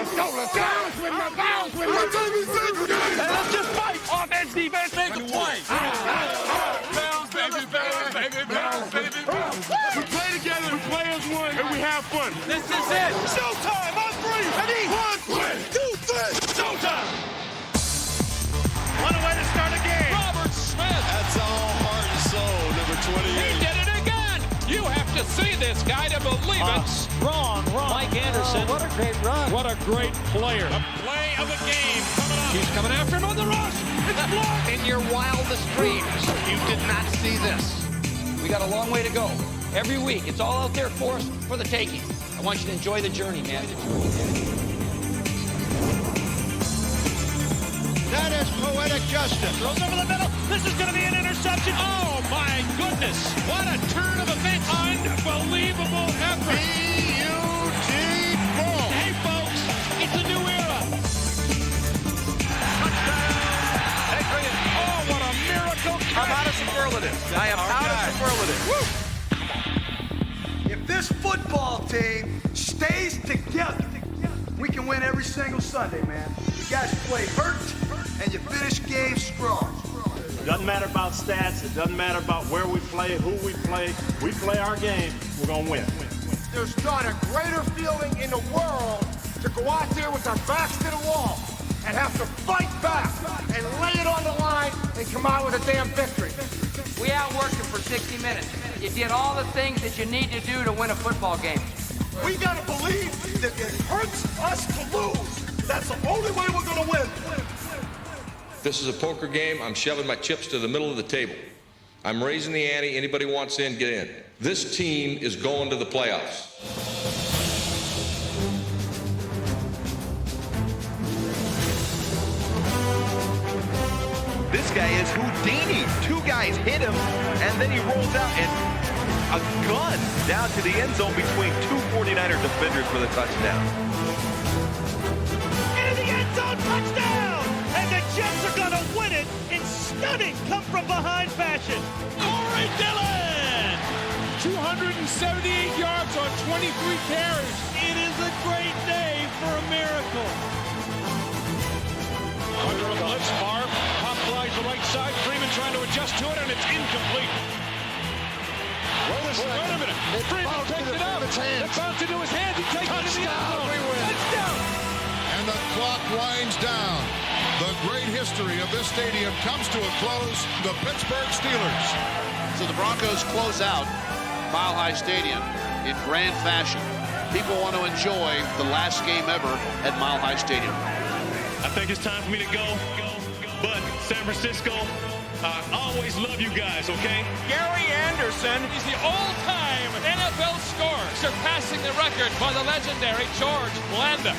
Let's go, let's go. And let's just fight. Offense, defense, make a play. Bounce, baby, bounce, baby, bounce, baby, bounce. We play together, we play as one, and we have fun. This is it. Showtime on three. Ready? 1, 2, 3. Showtime. What a way to start a game. Robert Smith. That's all heart and soul, number 28. He did it again. You have to see this guy to believe it. Wrong. Mike Anderson. Oh, what a great run. What a great player. The play of the game coming up. He's coming after him on the rush. It's blocked. In your wildest dreams, you did not see this. We got a long way to go. Every week, it's all out there for us for the taking. I want you to enjoy the journey, man. That is poetic justice. Throws over the middle. This is going to be an interception. Oh, my goodness. What a turn of events. Unbelievable effort. Beautiful. Hey, folks, it's a new era. Touchdown. Adrian. Oh, what a miracle. I'm out of superlatives. I am out of superlatives. If this football team stays together, we can win every single Sunday, man. You guys play hurt, and you finish games strong. It doesn't matter about stats. It doesn't matter about where we play, who we play. We play our game, we're going to win. There's not a greater feeling in the world to go out there with our backs to the wall and have to fight back and lay it on the line and come out with a damn victory. We outworked him for 60 minutes. You did all the things that you need to do to win a football game. We gotta believe that it hurts us to lose. That's the only way we're gonna win. This is a poker game. I'm shoving my chips to the middle of the table. I'm raising the ante. Anybody wants in, get in. This team is going to the playoffs. This guy is Houdini. 2 guys hit him, and then he rolls out and a gun down to the end zone between 2 49er defenders for the touchdown. Into the end zone, touchdown! And the Jets are going to win it in stunning come-from-behind fashion. Corey Dillon. 278 yards on 23 carries. It is a great day for a miracle. Under a blitz, Favre pop flies the right side. Freeman trying to adjust to it, and it's incomplete. Wait a minute. Freeman takes it out. It bounced into his hand. He takes it in the end zone. Touchdown. And the clock winds down. The great history of this stadium comes to a close. The Pittsburgh Steelers. So the Broncos close out Mile High Stadium in grand fashion. People want to enjoy the last game ever at Mile High Stadium. I think it's time for me to go. But San Francisco, I always love you guys, okay? Gary Anderson is the all-time NFL scorer, surpassing the record by the legendary George Blanda.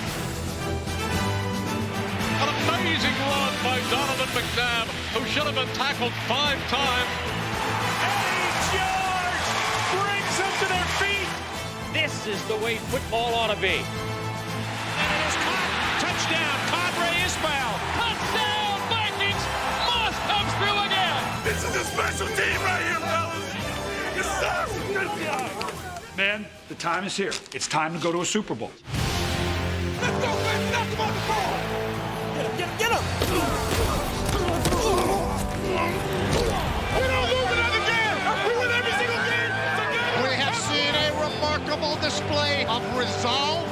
An amazing run by Donovan McNabb, who should have been tackled 5 times. Eddie George brings them to their feet. This is the way football ought to be. And it is caught. Touchdown, Padre Ismail. Touchdown, Vikings. Moss comes through again. This is a special team right here, fellas. Yes, sir. Good job. Man, the time is here. It's time to go to a Super Bowl. Let's go, baby. Knock him on the ball. Get him. We don't lose another game. We win every single game. We have seen a remarkable display of resolve,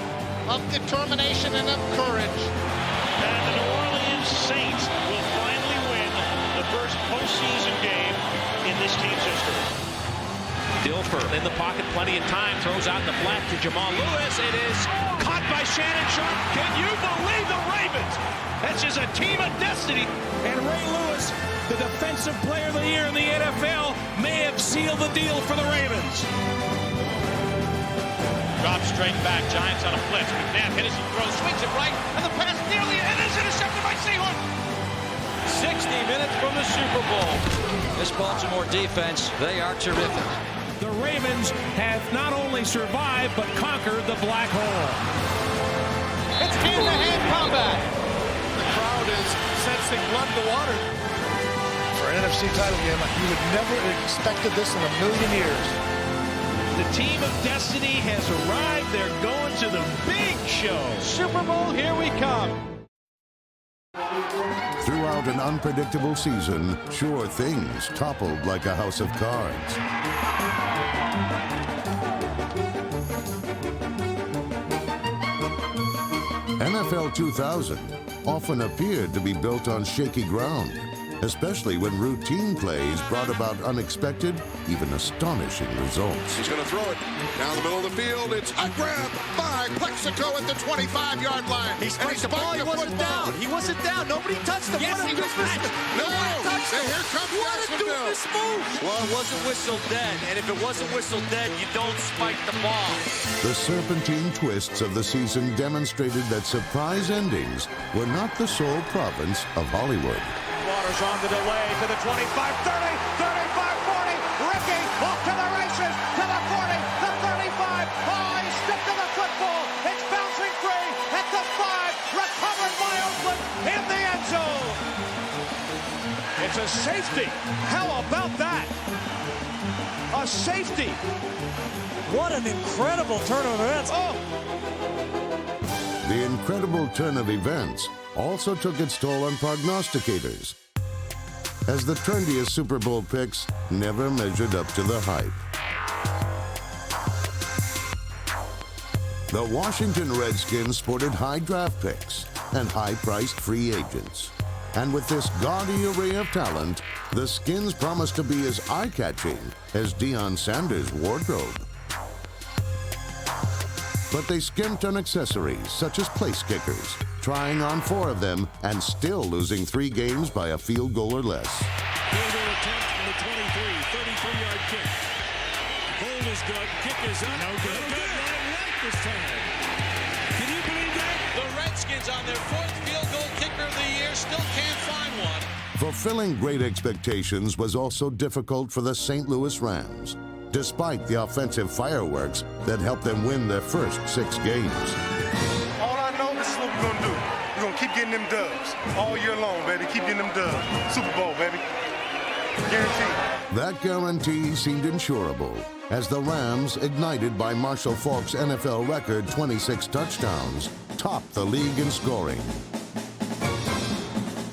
of determination, and of courage. And the New Orleans Saints will finally win the first postseason game in this team's history. Dilfer in the pocket, plenty of time, throws out in the flat to Jamal Lewis. It is caught by Shannon Sharp. Can you believe the Ravens? That's just a team of destiny. And Ray Lewis, the defensive player of the year in the NFL, may have sealed the deal for the Ravens. Drop straight back. Giants on a blitz. McNabb hit his throw, swings it right, and the pass nearly and is intercepted by Seahawk. 60 minutes from the Super Bowl. This Baltimore defense, they are terrific. The Ravens have not only survived, but conquered the black hole. It's hand-to-hand combat. The crowd is sensing blood in the water. For an NFC title game, you would never have expected this in a million years. The team of destiny has arrived. They're going to the big show. Super Bowl, here we come. Throughout an unpredictable season, sure things toppled like a house of cards. NFL 2000 often appeared to be built on shaky ground, especially when routine plays brought about unexpected, even astonishing results. He's going to throw it down the middle of the field. It's a grab by Plexico at the 25-yard line. He spiked the ball. He wasn't down. He wasn't down. Nobody touched him. Yes, what a doofus. No, here comes What a doofus move. Well, it wasn't whistled dead, and if it wasn't whistled dead, you don't spike the ball. The serpentine twists of the season demonstrated that surprise endings were not the sole province of Hollywood. Waters on the delay to the 25, 30, 35, 40. Ricky off to the races, to the 40, the 35. Oh, he's stripped of the football. It's bouncing free at the 5. Recovered by Oakland in the end zone. It's a safety. How about that? A safety. What an incredible turn of events. Oh! The incredible turn of events also took its toll on prognosticators, as the trendiest Super Bowl picks never measured up to the hype. The Washington Redskins sported high draft picks and high-priced free agents. And with this gaudy array of talent, the Skins promised to be as eye-catching as Deion Sanders' wardrobe. But they skimped on accessories such as place kickers, trying on 4 of them and still losing 3 games by a field goal or less. Field goal attempt from the 23, 33-yard kick. Hold is good, kick is up. No good. Good, right this time. Can you believe that? The Redskins on their 4th field goal kicker of the year still can't find one. Fulfilling great expectations was also difficult for the St. Louis Rams, despite the offensive fireworks that helped them win their first 6 games. All I know, this is what we're gonna do. We're gonna keep getting them dubs all year long, baby. Keep getting them dubs. Super Bowl, baby. Guaranteed. That guarantee seemed insurable, as the Rams, ignited by Marshall Faulk's NFL record 26 touchdowns, topped the league in scoring.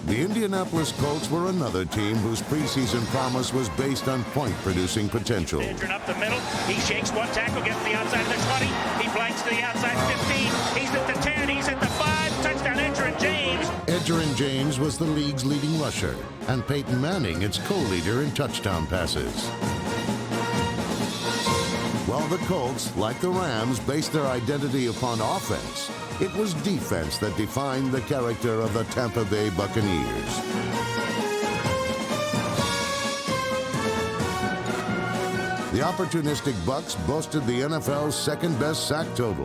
The Indianapolis Colts were another team whose preseason promise was based on point-producing potential. Edgerrin up the middle. He shakes one tackle, gets to the outside of the 20. He blanks to the outside 15. He's at the 10. He's at the 5. Touchdown, Edgerrin James. Edgerrin James was the league's leading rusher, and Peyton Manning its co-leader in touchdown passes. While the Colts, like the Rams, based their identity upon offense, it was defense that defined the character of the Tampa Bay Buccaneers. The opportunistic Bucs boasted the NFL's second-best sack total.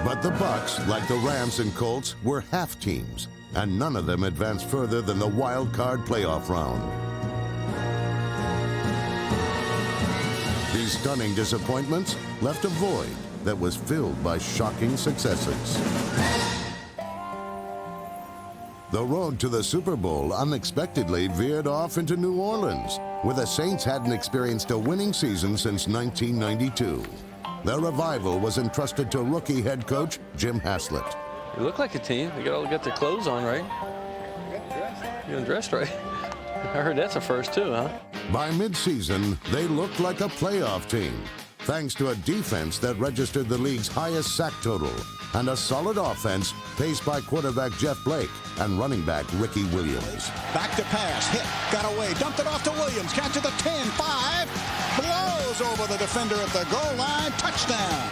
But the Bucs, like the Rams and Colts, were half teams, and none of them advanced further than the wild card playoff round. These stunning disappointments left a void that was filled by shocking successes. The road to the Super Bowl unexpectedly veered off into New Orleans, where the Saints hadn't experienced a winning season since 1992. Their revival was entrusted to rookie head coach Jim Haslett. They look like a team. They got their clothes on right. You're dressed right. I heard that's a first too, huh? By mid-season, they looked like a playoff team, thanks to a defense that registered the league's highest sack total and a solid offense paced by quarterback Jeff Blake and running back Ricky Williams. Back to pass, hit, got away, dumped it off to Williams, catches the 10, 5, blows over the defender at the goal line, touchdown.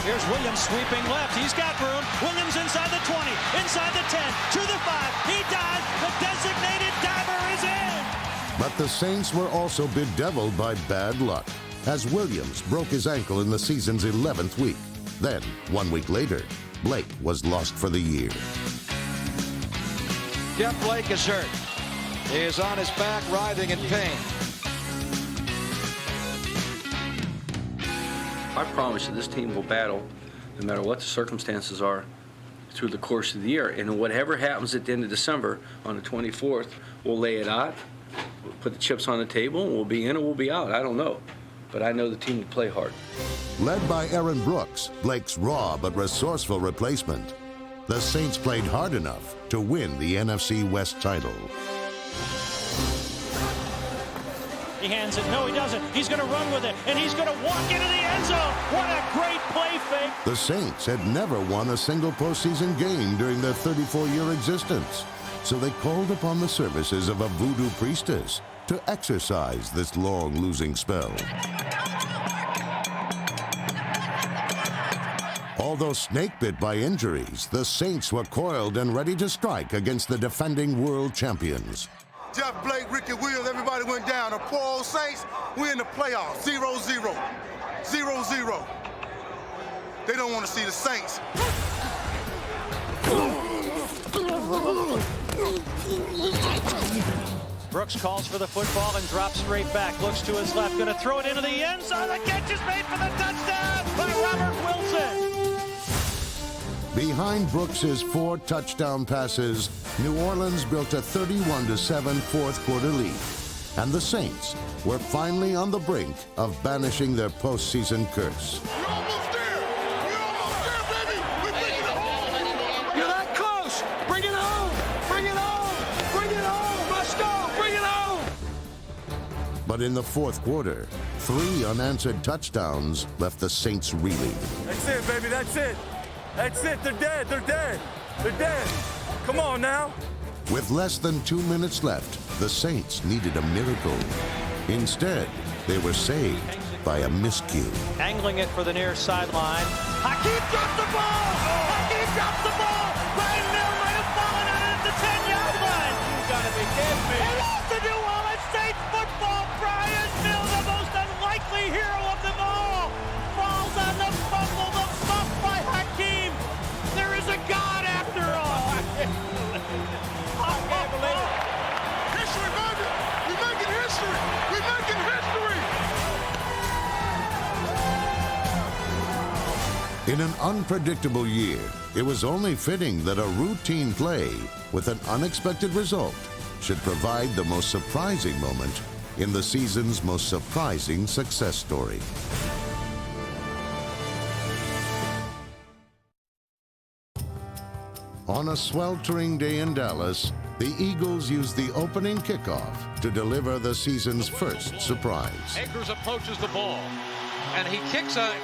Here's Williams sweeping left. He's got room. Williams inside the 20, inside the 10, to the 5. He dives. The designated diver is in. But the Saints were also bedeviled by bad luck, as Williams broke his ankle in the season's 11th week. Then, 1 week later, Blake was lost for the year. Jeff Blake is hurt. He is on his back, writhing in pain. I promise you this team will battle, no matter what the circumstances are, through the course of the year. And whatever happens at the end of December, on the 24th, we'll lay it out, We'll put the chips on the table, and we'll be in or we'll be out. I don't know. But I know the team will play hard. Led by Aaron Brooks, Blake's raw but resourceful replacement, the Saints played hard enough to win the NFC West title. He hands it. No, he doesn't. He's going to run with it, and he's going to walk into the end zone. What a great play fake. The Saints had never won a single postseason game during their 34-year existence, so they called upon the services of a voodoo priestess to exorcise this long losing spell. Although snake-bit by injuries, the Saints were coiled and ready to strike against the defending world champions. Jeff Blake, Ricky Williams, everybody went down. The poor old Saints, we're in the playoffs. 0-0. 0-0. They don't want to see the Saints. Brooks calls for the football and drops straight back. Looks to his left, going to throw it into the end zone. The catch is made for the touchdown by Robert Wilson. Behind Brooks's 4 touchdown passes, New Orleans built a 31-7 fourth-quarter lead, and the Saints were finally on the brink of banishing their postseason curse. We're almost there! We're almost there, baby! We're bringing it home! You're that close! Bring it home! Bring it home! Bring it home! Let's go! Bring it home! But in the fourth quarter, 3 unanswered touchdowns left the Saints reeling. That's it, baby. That's it. That's it. They're dead. They're dead. They're dead. Come on now. With less than 2 minutes left, the Saints needed a miracle. Instead, they were saved by a miscue. Angling it for the near sideline. Hakeem dropped the ball! Hakeem dropped the ball! Brian Mill might have fallen on it at the 10-yard line. You gotta be kidding me. It is the New Orleans Saints football. Brian Mill, the most unlikely hero of them all, falls on the fumble, the muff by Hakeem. There is a God after all. I can't believe it. History, baby! We're making history! We're making history! In an unpredictable year, it was only fitting that a routine play with an unexpected result should provide the most surprising moment in the season's most surprising success story. On a sweltering day in Dallas, the Eagles used the opening kickoff to deliver the season's first surprise. Akers approaches the ball, and he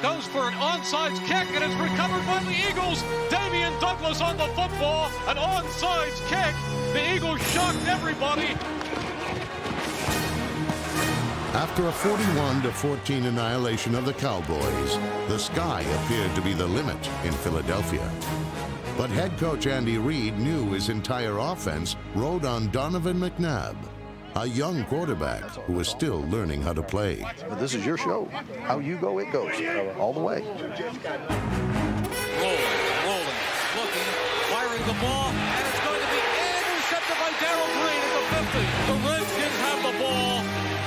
goes for an onside kick, and it's recovered by the Eagles. Damian Douglas on the football, an onside kick. The Eagles shocked everybody. After a 41-14 annihilation of the Cowboys, the sky appeared to be the limit in Philadelphia. But head coach Andy Reid knew his entire offense rode on Donovan McNabb, a young quarterback who was still learning how to play. But this is your show. How you go, it goes. All the way. Rolling, looking, firing the ball, and it's going to be intercepted by Darrell Green at the 50. The Redskins have the ball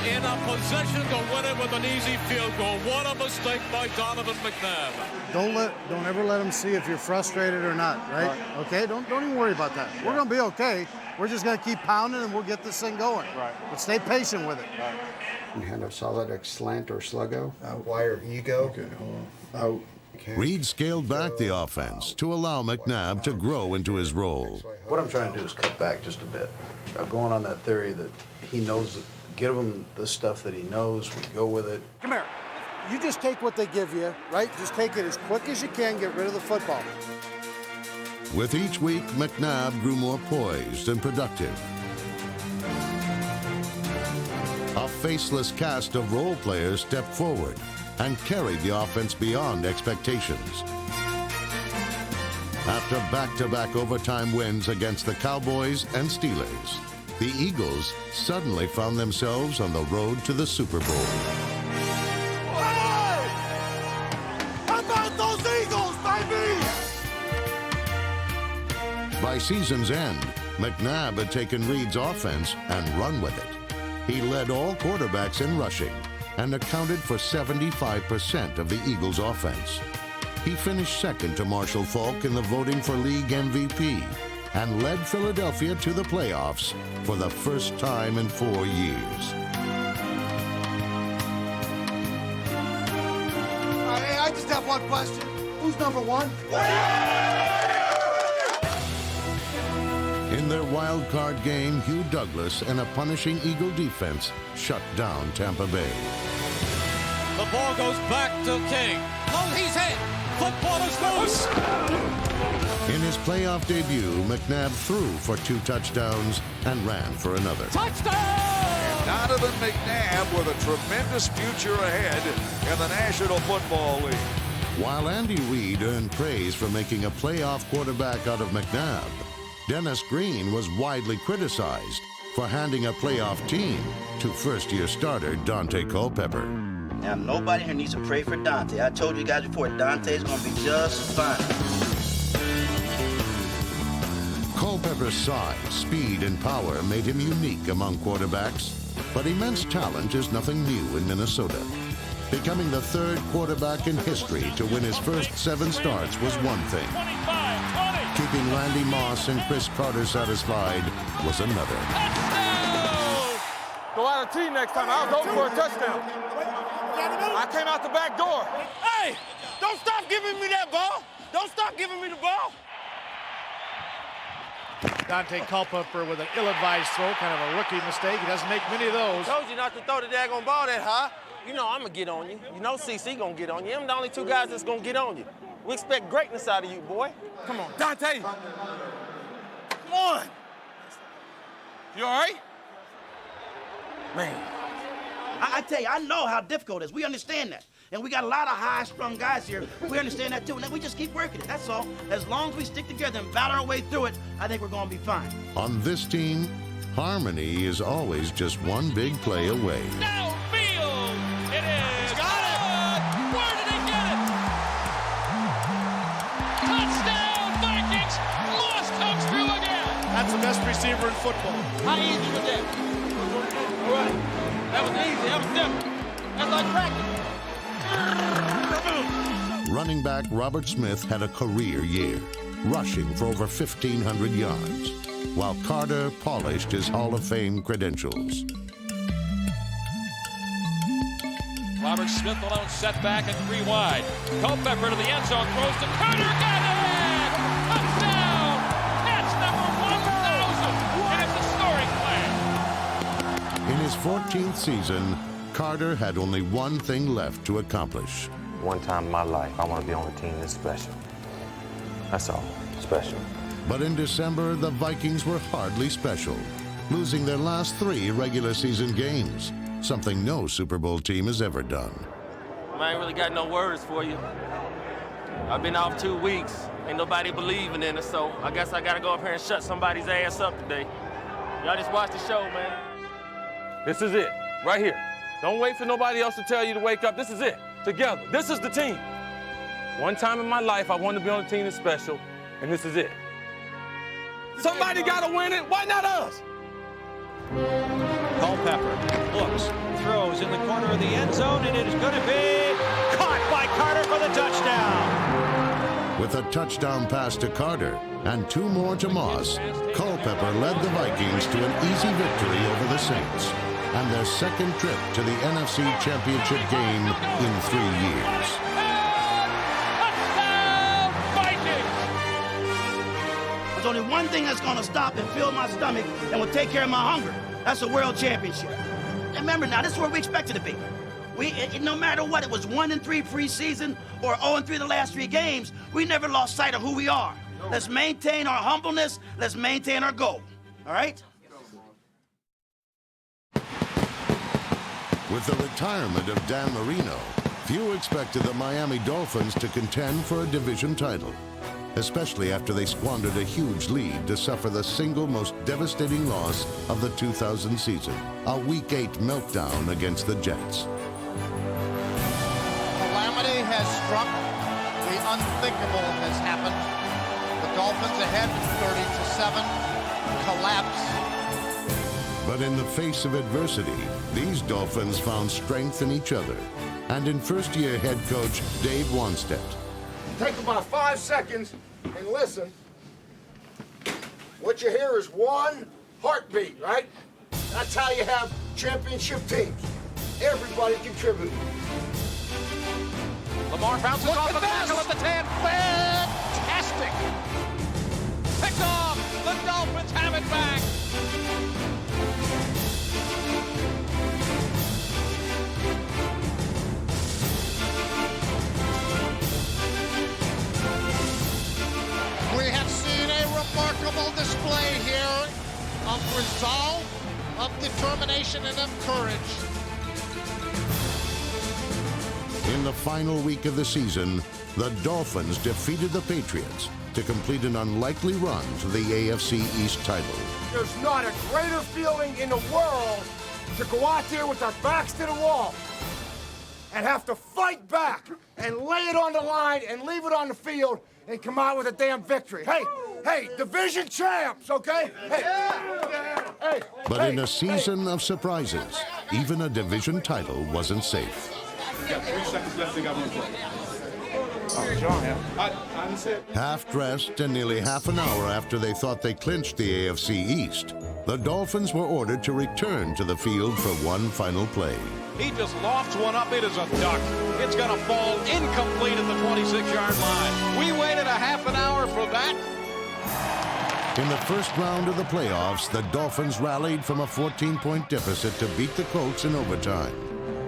in a possession to win it with an easy field goal. What a mistake by Donovan McNabb. Don't ever let them see if you're frustrated or not, right? Okay, don't even worry about that. We're gonna be okay. We're just gonna keep pounding and we'll get this thing going. Right. But stay patient with it. Right. You hand a solid slant or sluggo. Wire ego. Okay, hold on. Out. Reid scaled back the offense to allow McNabb to grow into his role. What I'm trying to do is cut back just a bit. I'm going on that theory that he knows that. Give him the stuff that he knows. We go with it. Come here. You just take what they give you, right? Just take it as quick as you can, get rid of the football. With each week, McNabb grew more poised and productive. A faceless cast of role players stepped forward and carried the offense beyond expectations. After back-to-back overtime wins against the Cowboys and Steelers, the Eagles suddenly found themselves on the road to the Super Bowl. Hey! How about those Eagles, baby? By season's end, McNabb had taken Reid's offense and run with it. He led all quarterbacks in rushing and accounted for 75% of the Eagles' offense. He finished second to Marshall Faulk in the voting for league MVP and led Philadelphia to the playoffs for the first time in 4 years. Hey, I just have one question. Who's number one? In their wild card game, Hugh Douglas and a punishing Eagle defense shut down Tampa Bay. The ball goes back to King. Oh, he's hit. Football is loose. In his playoff debut, McNabb threw for 2 touchdowns and ran for another. Touchdown! Donovan McNabb with a tremendous future ahead in the National Football League. While Andy Reid earned praise for making a playoff quarterback out of McNabb, Dennis Green was widely criticized for handing a playoff team to first-year starter Dante Culpepper. Now, nobody here needs to pray for Dante. I told you guys before, Dante's going to be just fine. Culpepper's size, speed, and power made him unique among quarterbacks, but immense talent is nothing new in Minnesota. Becoming the 3rd quarterback in history to win his first 7 starts was one thing. Keeping Randy Moss and Chris Carter satisfied was another. Go out of team next time. I was hoping for a touchdown. I came out the back door. Hey, don't stop giving me that ball. Don't stop giving me the ball. Dante Culpepper with an ill-advised throw, kind of a rookie mistake. He doesn't make many of those. Told you not to throw the daggone ball that high. You know I'm going to get on you. You know CC going to get on you. I'm the only 2 guys that's going to get on you. We expect greatness out of you, boy. Come on, Dante. Come on. You all right? Man, I tell you, I know how difficult it is. We understand that. And we got a lot of high-strung guys here. We understand that, too. And then we just keep working it. That's all. As long as we stick together and battle our way through it, I think we're going to be fine. On this team, harmony is always just one big play away. Downfield! It is! Got it! Where did he get it? Touchdown, Vikings! Moss comes through again! That's the best receiver in football. How easy was that? All right. That was easy. That was simple. That's like practice. Running back Robert Smith had a career year, rushing for over 1,500 yards, while Carter polished his Hall of Fame credentials. Robert Smith alone set back and 3 wide. Culpepper to the end zone, throws to Carter, got it! Touchdown! That's number 1,000, and it's a scoring play. In his 14th season, Carter had only one thing left to accomplish. One time in my life, I want to be on a team that's special. That's all, special. But in December, the Vikings were hardly special, losing their last 3 regular season games, something no Super Bowl team has ever done. I ain't really got no words for you. I've been off 2 weeks. Ain't nobody believing in it, so I guess I gotta go up here and shut somebody's ass up today. Y'all just watch the show, man. This is it, right here. Don't wait for nobody else to tell you to wake up. This is it, together. This is the team. One time in my life, I wanted to be on a team that's special, and this is it. Somebody gotta win it, why not us? Culpepper looks, throws in the corner of the end zone, and it is going to be caught by Carter for the touchdown. With a touchdown pass to Carter and 2 more to Moss, Culpepper led the Vikings to an easy victory over the Saints and their 2nd trip to the NFC Championship game in 3 years. There's only one thing that's going to stop and fill my stomach and will take care of my hunger. That's a world championship. Remember now, this is where we expected to be. No matter what, it was 1-3 preseason or 0-3 the last 3 games, we never lost sight of who we are. Let's maintain our humbleness. Let's maintain our goal. All right? With the retirement of Dan Marino, few expected the Miami Dolphins to contend for a division title, especially after they squandered a huge lead to suffer the single most devastating loss of the 2000 season, a Week 8 meltdown against the Jets. Calamity has struck. The unthinkable has happened. The Dolphins ahead 30-7. Collapse. But in the face of adversity, these Dolphins found strength in each other. And in first-year head coach Dave Wanstedt. Take about 5 seconds and listen. What you hear is one heartbeat, right? That's how you have championship teams. Everybody contributing. Lamar bounces off the tackle at the 10. Fantastic. Picked off. The Dolphins have it back. We have seen a remarkable display here of resolve, of determination, and of courage. In the final week of the season, the Dolphins defeated the Patriots to complete an unlikely run to the AFC East title. There's not a greater feeling in the world to go out there with our backs to the wall and have to fight back and lay it on the line and leave it on the field and come out with a damn victory. Hey, division champs, okay? Hey. But in a season of surprises, even a division title wasn't safe. You got 3 seconds left, they got 1 play. Half-dressed and nearly half an hour after they thought they clinched the AFC East, the Dolphins were ordered to return to the field for one final play. He just lofts one up. It is a duck. It's going to fall incomplete at the 26-yard line. We waited a half an hour for that. In the first round of the playoffs, the Dolphins rallied from a 14-point deficit to beat the Colts in overtime,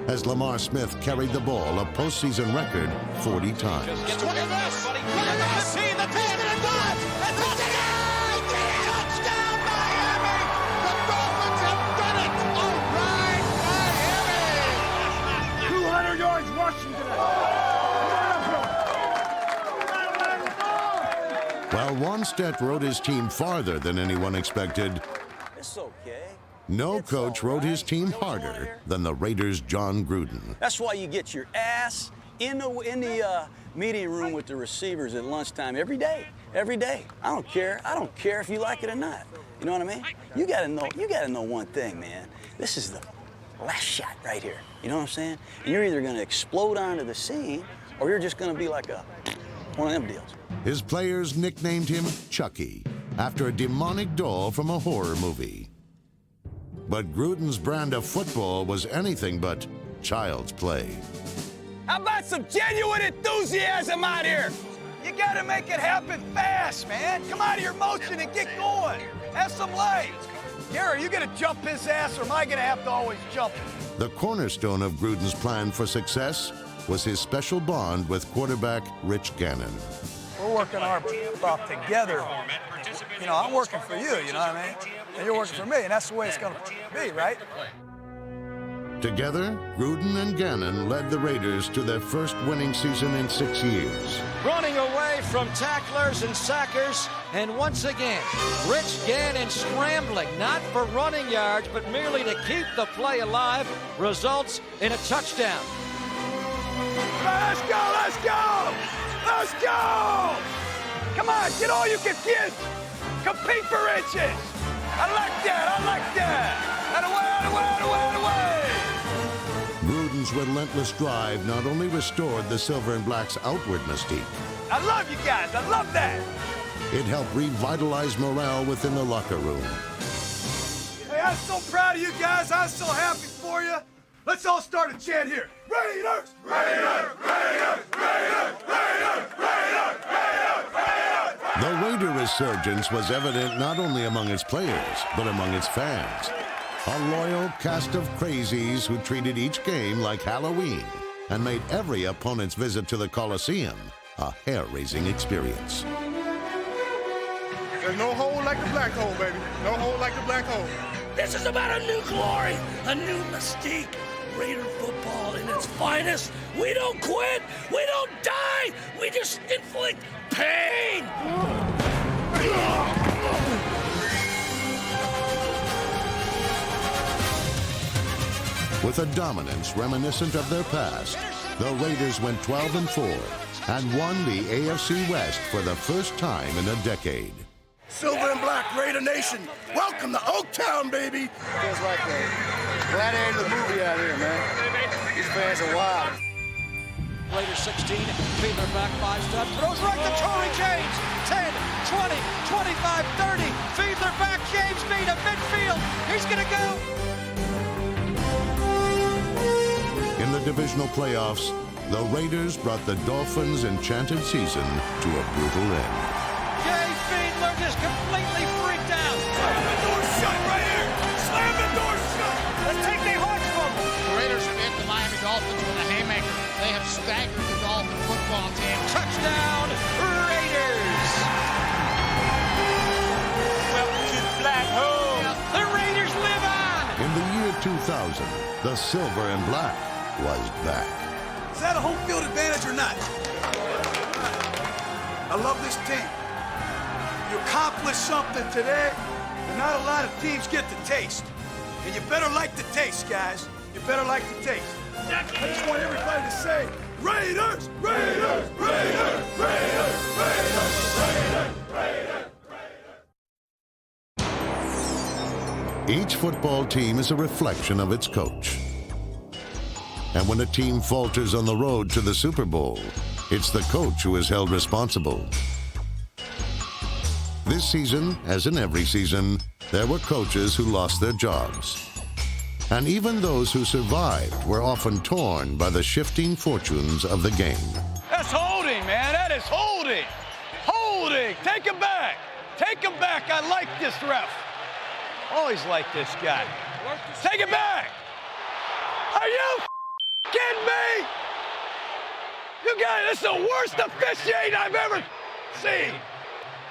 as Lamar Smith carried the ball a postseason record 40 times. Look at this! Look at this! The 10 and a dot! And touchdown! Touchdown, Miami! The Dolphins have done it! All right, Miami! 200 yards rushing today. While Wanstedt rode his team farther than anyone expected, It's okay. no coach rode his team harder than the Raiders' John Gruden. That's why you get your ass in the meeting room with the receivers at lunchtime every day. Every day. I don't care. I don't care if you like it or not. You know what I mean? You gotta know one thing, man. This is the last shot right here. You know what I'm saying? And you're either gonna explode onto the scene or you're just gonna be like one of them deals. His players nicknamed him Chucky, after a demonic doll from a horror movie. But Gruden's brand of football was anything but child's play. How about some genuine enthusiasm out here? You gotta make it happen fast, man. Come out of your motion and get going. Have some life. Here, are you gonna jump his ass or am I gonna have to always jump him? The cornerstone of Gruden's plan for success was his special bond with quarterback Rich Gannon. We're working our stuff together. You know, I'm working for you, you know what I mean? And you're working for me, and that's the way it's gonna be, right? Together, Gruden and Gannon led the Raiders to their first winning season in 6 years. Running away from tacklers and sackers, and once again, Rich Gannon scrambling, not for running yards, but merely to keep the play alive, results in a touchdown. Let's go, let's go! Let's go! Come on, get all you can get! Compete for inches! I like that, I like that! Out away, out away, out away, out away! Gruden's relentless drive not only restored the Silver and Black's outward mystique, I love you guys, I love that! it helped revitalize morale within the locker room. Hey, I'm so proud of you guys, I'm so happy for you. Let's all start a chant here. Raiders! Raiders! Raiders! Raiders! Raiders! Raiders! Raiders! Raiders! The Raider resurgence was evident not only among its players, but among its fans. A loyal cast of crazies who treated each game like Halloween and made every opponent's visit to the Coliseum a hair-raising experience. There's no hole like the black hole, baby. No hole like the black hole. This is about a new glory, a new mystique. Raider football in its finest. We don't quit. We don't die. We just inflict pain. With a dominance reminiscent of their past, the Raiders went 12-4 and won the AFC West for the first time in a decade. Silver and Black Raider Nation, welcome to Oaktown, baby. Feels like a gladiator movie out here, man. These fans are wild. Raiders 16, Fiedler back 5 steps, throws right to Torrey James. 10, 20, 25, 30. Fiedler back, James Mead to midfield. He's going to go. In the divisional playoffs, the Raiders brought the Dolphins' enchanted season to a brutal end. Jay Fiedler just completely freaked out. Slam the door shut right here. Slam the door shut. Let's take their hearts from them. The Raiders have hit the Miami Dolphins with a haymaker. They have staggered the Dolphin football team. Touchdown, Raiders. Welcome to the Black Hole. The Raiders live on. In the year 2000, the silver and black was back. Is that a home field advantage or not? I love this team. You accomplished something today that not a lot of teams get to taste. And you better like the taste, guys. You better like the taste. I just want everybody to say, Raiders! Raiders! Raiders! Raiders! Raiders! Raiders! Raiders! Each football team is a reflection of its coach. And when a team falters on the road to the Super Bowl, it's the coach who is held responsible. This season, as in every season, there were coaches who lost their jobs. And even those who survived were often torn by the shifting fortunes of the game. That's holding, man. That is holding. Holding. Take him back. Take him back. I like this ref. Always like this guy. Take it back. Are you kidding me? You guys, this is the worst officiating I've ever seen.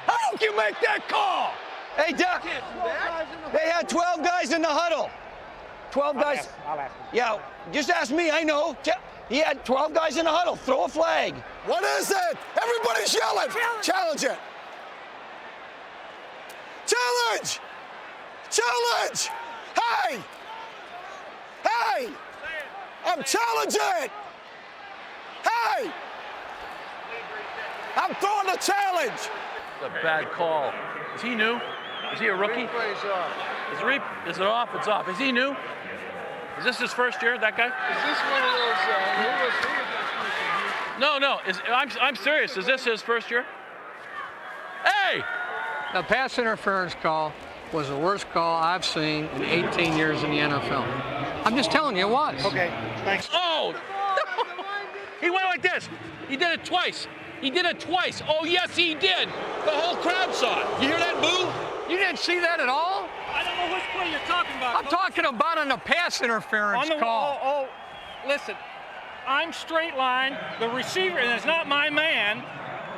How don't you make that call? Hey, Duck. They had 12 guys in the huddle. 12 guys. I'll ask him. Yeah, just ask me. I know. He had 12 guys in the huddle. Throw a flag. What is it? Everybody's yelling. Challenge it. Challenge! Challenge! Hey! Hey! I'm challenging! Hey! I'm throwing the challenge! It's a bad call. Is he new? Is he a rookie? Is it off? It's off. Is he new? Is this his first year, that guy? Is this one of those, No. I'm serious. Is this his first year? Hey! The pass interference call was the worst call I've seen in 18 years in the NFL. I'm just telling you, it was. Okay, thanks. Oh! He went like this. He did it twice. He did it twice. Oh, yes, he did. The whole crowd saw it. You hear that boo? You didn't see that at all? I don't know which play you're talking about. I'm talking about on the pass interference call. Listen, I'm straight line. The receiver, and it's not my man,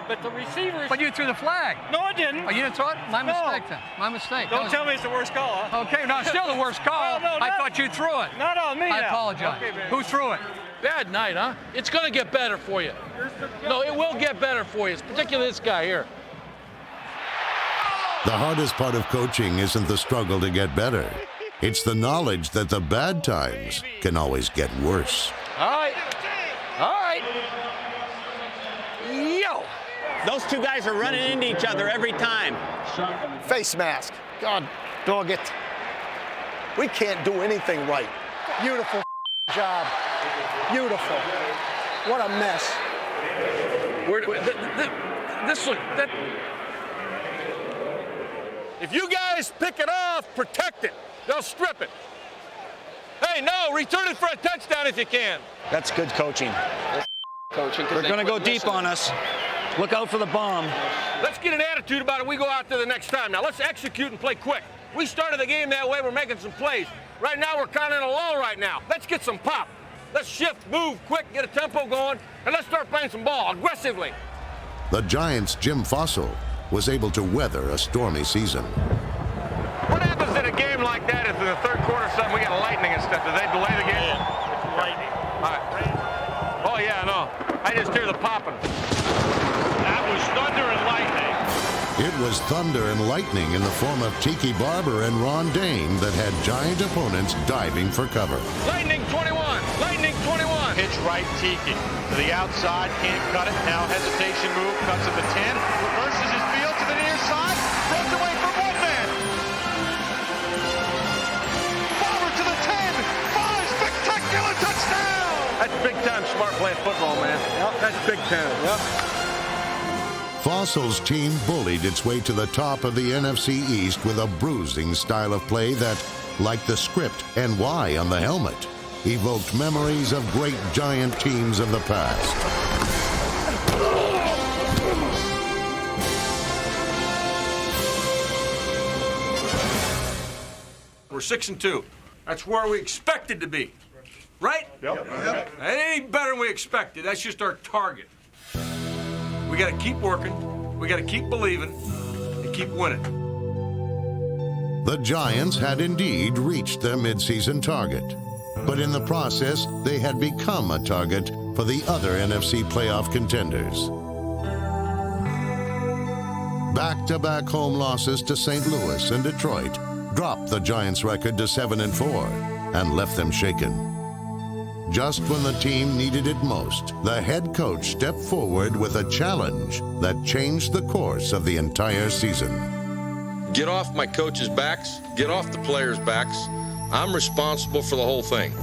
but the receiver. But you threw the flag. No, I didn't. Oh, you didn't throw it? My mistake then. My mistake. Don't tell me it's the worst call, huh? Okay, no, it's still the worst call. I thought you threw it. Not on me. I apologize. Okay, who threw it? Bad night, huh? It's going to get better for you. No, it will get better for you, particularly this guy here. The hardest part of coaching isn't the struggle to get better. It's the knowledge that the bad times can always get worse. All right. All right. Yo! Those two guys are running into each other every time. Face mask. God dog it. We can't do anything right. Beautiful job. Beautiful. What a mess. If you guys pick it off, protect it. They'll strip it. Hey, no, return it for a touchdown if you can. That's good coaching. Coaching. They're going to go deep on us. Look out for the bomb. Let's get an attitude about it. We go out there the next time. Now, let's execute and play quick. We started the game that way. We're making some plays. Right now, we're kind of in a lull right now. Let's get some pop. Let's shift, move quick, get a tempo going, and let's start playing some ball aggressively. The Giants' Jim Fossil was able to weather a stormy season. What happens in a game like that if in the third quarter or something we get lightning and stuff? Do they delay the game? It's lightning. All right. Oh, yeah, no. I just hear the popping. That was thunder and lightning. It was thunder and lightning in the form of Tiki Barber and Ron Dane that had Giant opponents diving for cover. Lightning 21. Lightning 21. Pitch right, Tiki. To the outside, can't cut it. Now hesitation move, cuts at the 10. Reverses his field to the near side. Throws away from one man. Barber to the 10. 5 spectacular touchdown. That's big time smart playing football, man. Yep. That's big time. Yep. Fossil's team bullied its way to the top of the NFC East with a bruising style of play that, like the script NY on the helmet, evoked memories of great Giant teams of the past. We're 6-2. That's where we expected to be. Right? Yep. That ain't better than we expected. That's just our target. We got to keep working. We got to keep believing and keep winning. The Giants had indeed reached their midseason target. But in the process, they had become a target for the other NFC playoff contenders. Back-to-back home losses to St. Louis and Detroit dropped the Giants' record to 7-4 and left them shaken. Just when the team needed it most, the head coach stepped forward with a challenge that changed the course of the entire season. Get off my coaches' backs, get off the players' backs. I'm responsible for the whole thing.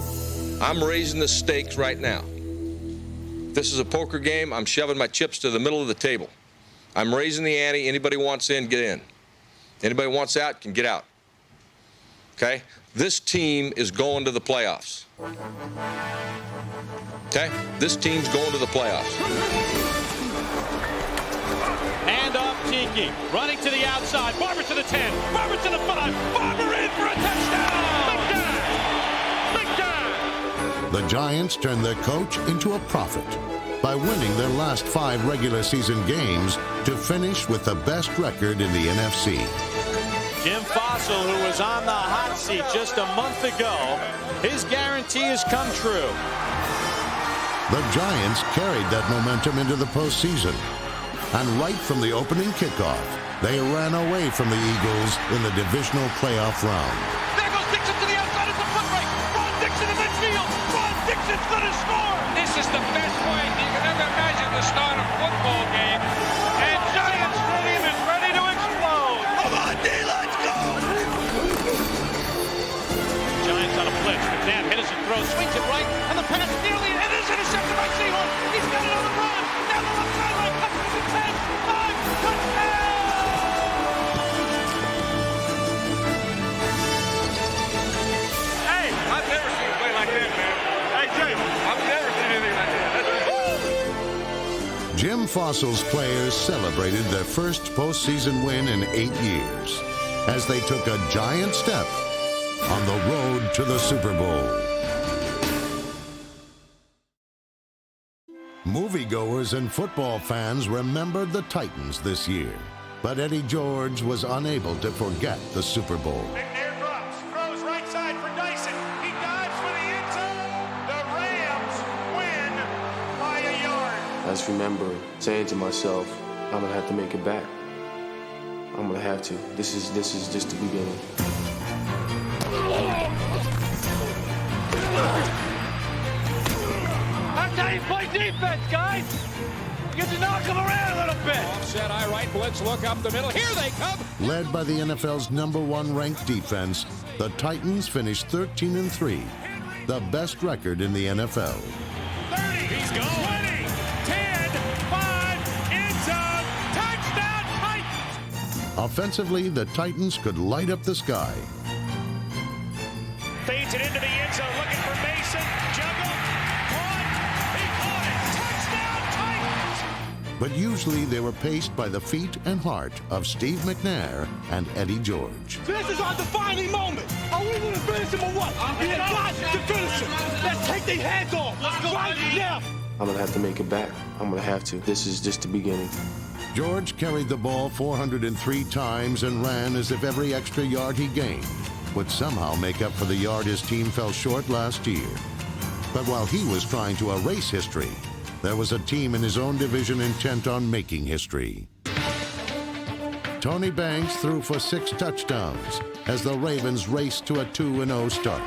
I'm raising the stakes right now. This is a poker game. I'm shoving my chips to the middle of the table. I'm raising the ante. Anybody wants in, get in. Anybody wants out can get out. Okay? This team is going to the playoffs. Okay? This team's going to the playoffs. Hand off Tiki. Running to the outside. Barber to the 10. Barber to the 5. Barber in for a touchdown! Big time! The Giants turned their coach into a prophet by winning their last 5 regular season games to finish with the best record in the NFC. Jim Fossil, who was on the hot seat just a month ago, his guarantee has come true. The Giants carried that momentum into the postseason. And right from the opening kickoff, they ran away from the Eagles in the divisional playoff round. There goes Dixon to the outside. It's a foot race. Ron Dixon in midfield. Ron Dixon's going to score. This is the best way you can ever imagine to start a football game. And Giant Stadium is ready to explode. Come on, D, let's go. Giants on a blitz. McNabb hits and throws, swings it right, and the pass nearly, and it is intercepted by Seahawks. He's got it on the run. Down the left sideline, cuts it to 10, 5, touchdown! Hey, I've never seen a play like that, man. Hey, Jay, I've never seen anything like that. Jim Fossil's players celebrated their first postseason win in 8 years as they took a giant step on the road to the Super Bowl. Moviegoers and football fans remembered the Titans this year, but Eddie George was unable to forget the Super Bowl. McNair drops, throws right side for Dyson. He dives for the end zone. The Rams win by a yard. I just remember saying to myself, I'm gonna have to make it back. I'm gonna have to. This is just the beginning. That's how you play defense, guys. You get to knock them around a little bit. Offset, high right blitz, look up the middle. Here they come. Led by the NFL's #1 ranked defense, the Titans finished 13-3, the best record in the NFL. 30, he's going. 20, 10, 5, end zone, touchdown Titans. Offensively, the Titans could light up the sky. Fades it into the end zone, looking for Mason. Juggle, caught, he caught it. Touchdown Titans. But usually they were paced by the feet and heart of Steve McNair and Eddie George. This is our defining moment. Are we going to finish him or what? We have got to finish him. Let's take their hands off right now. I'm gonna have to make it back. I'm gonna have to. This is just the beginning. George carried the ball 403 times and ran as if every extra yard he gained would somehow make up for the yard his team fell short last year. But while he was trying to erase history, there was a team in his own division intent on making history. Tony Banks threw for 6 touchdowns as the Ravens raced to a 2-0 start.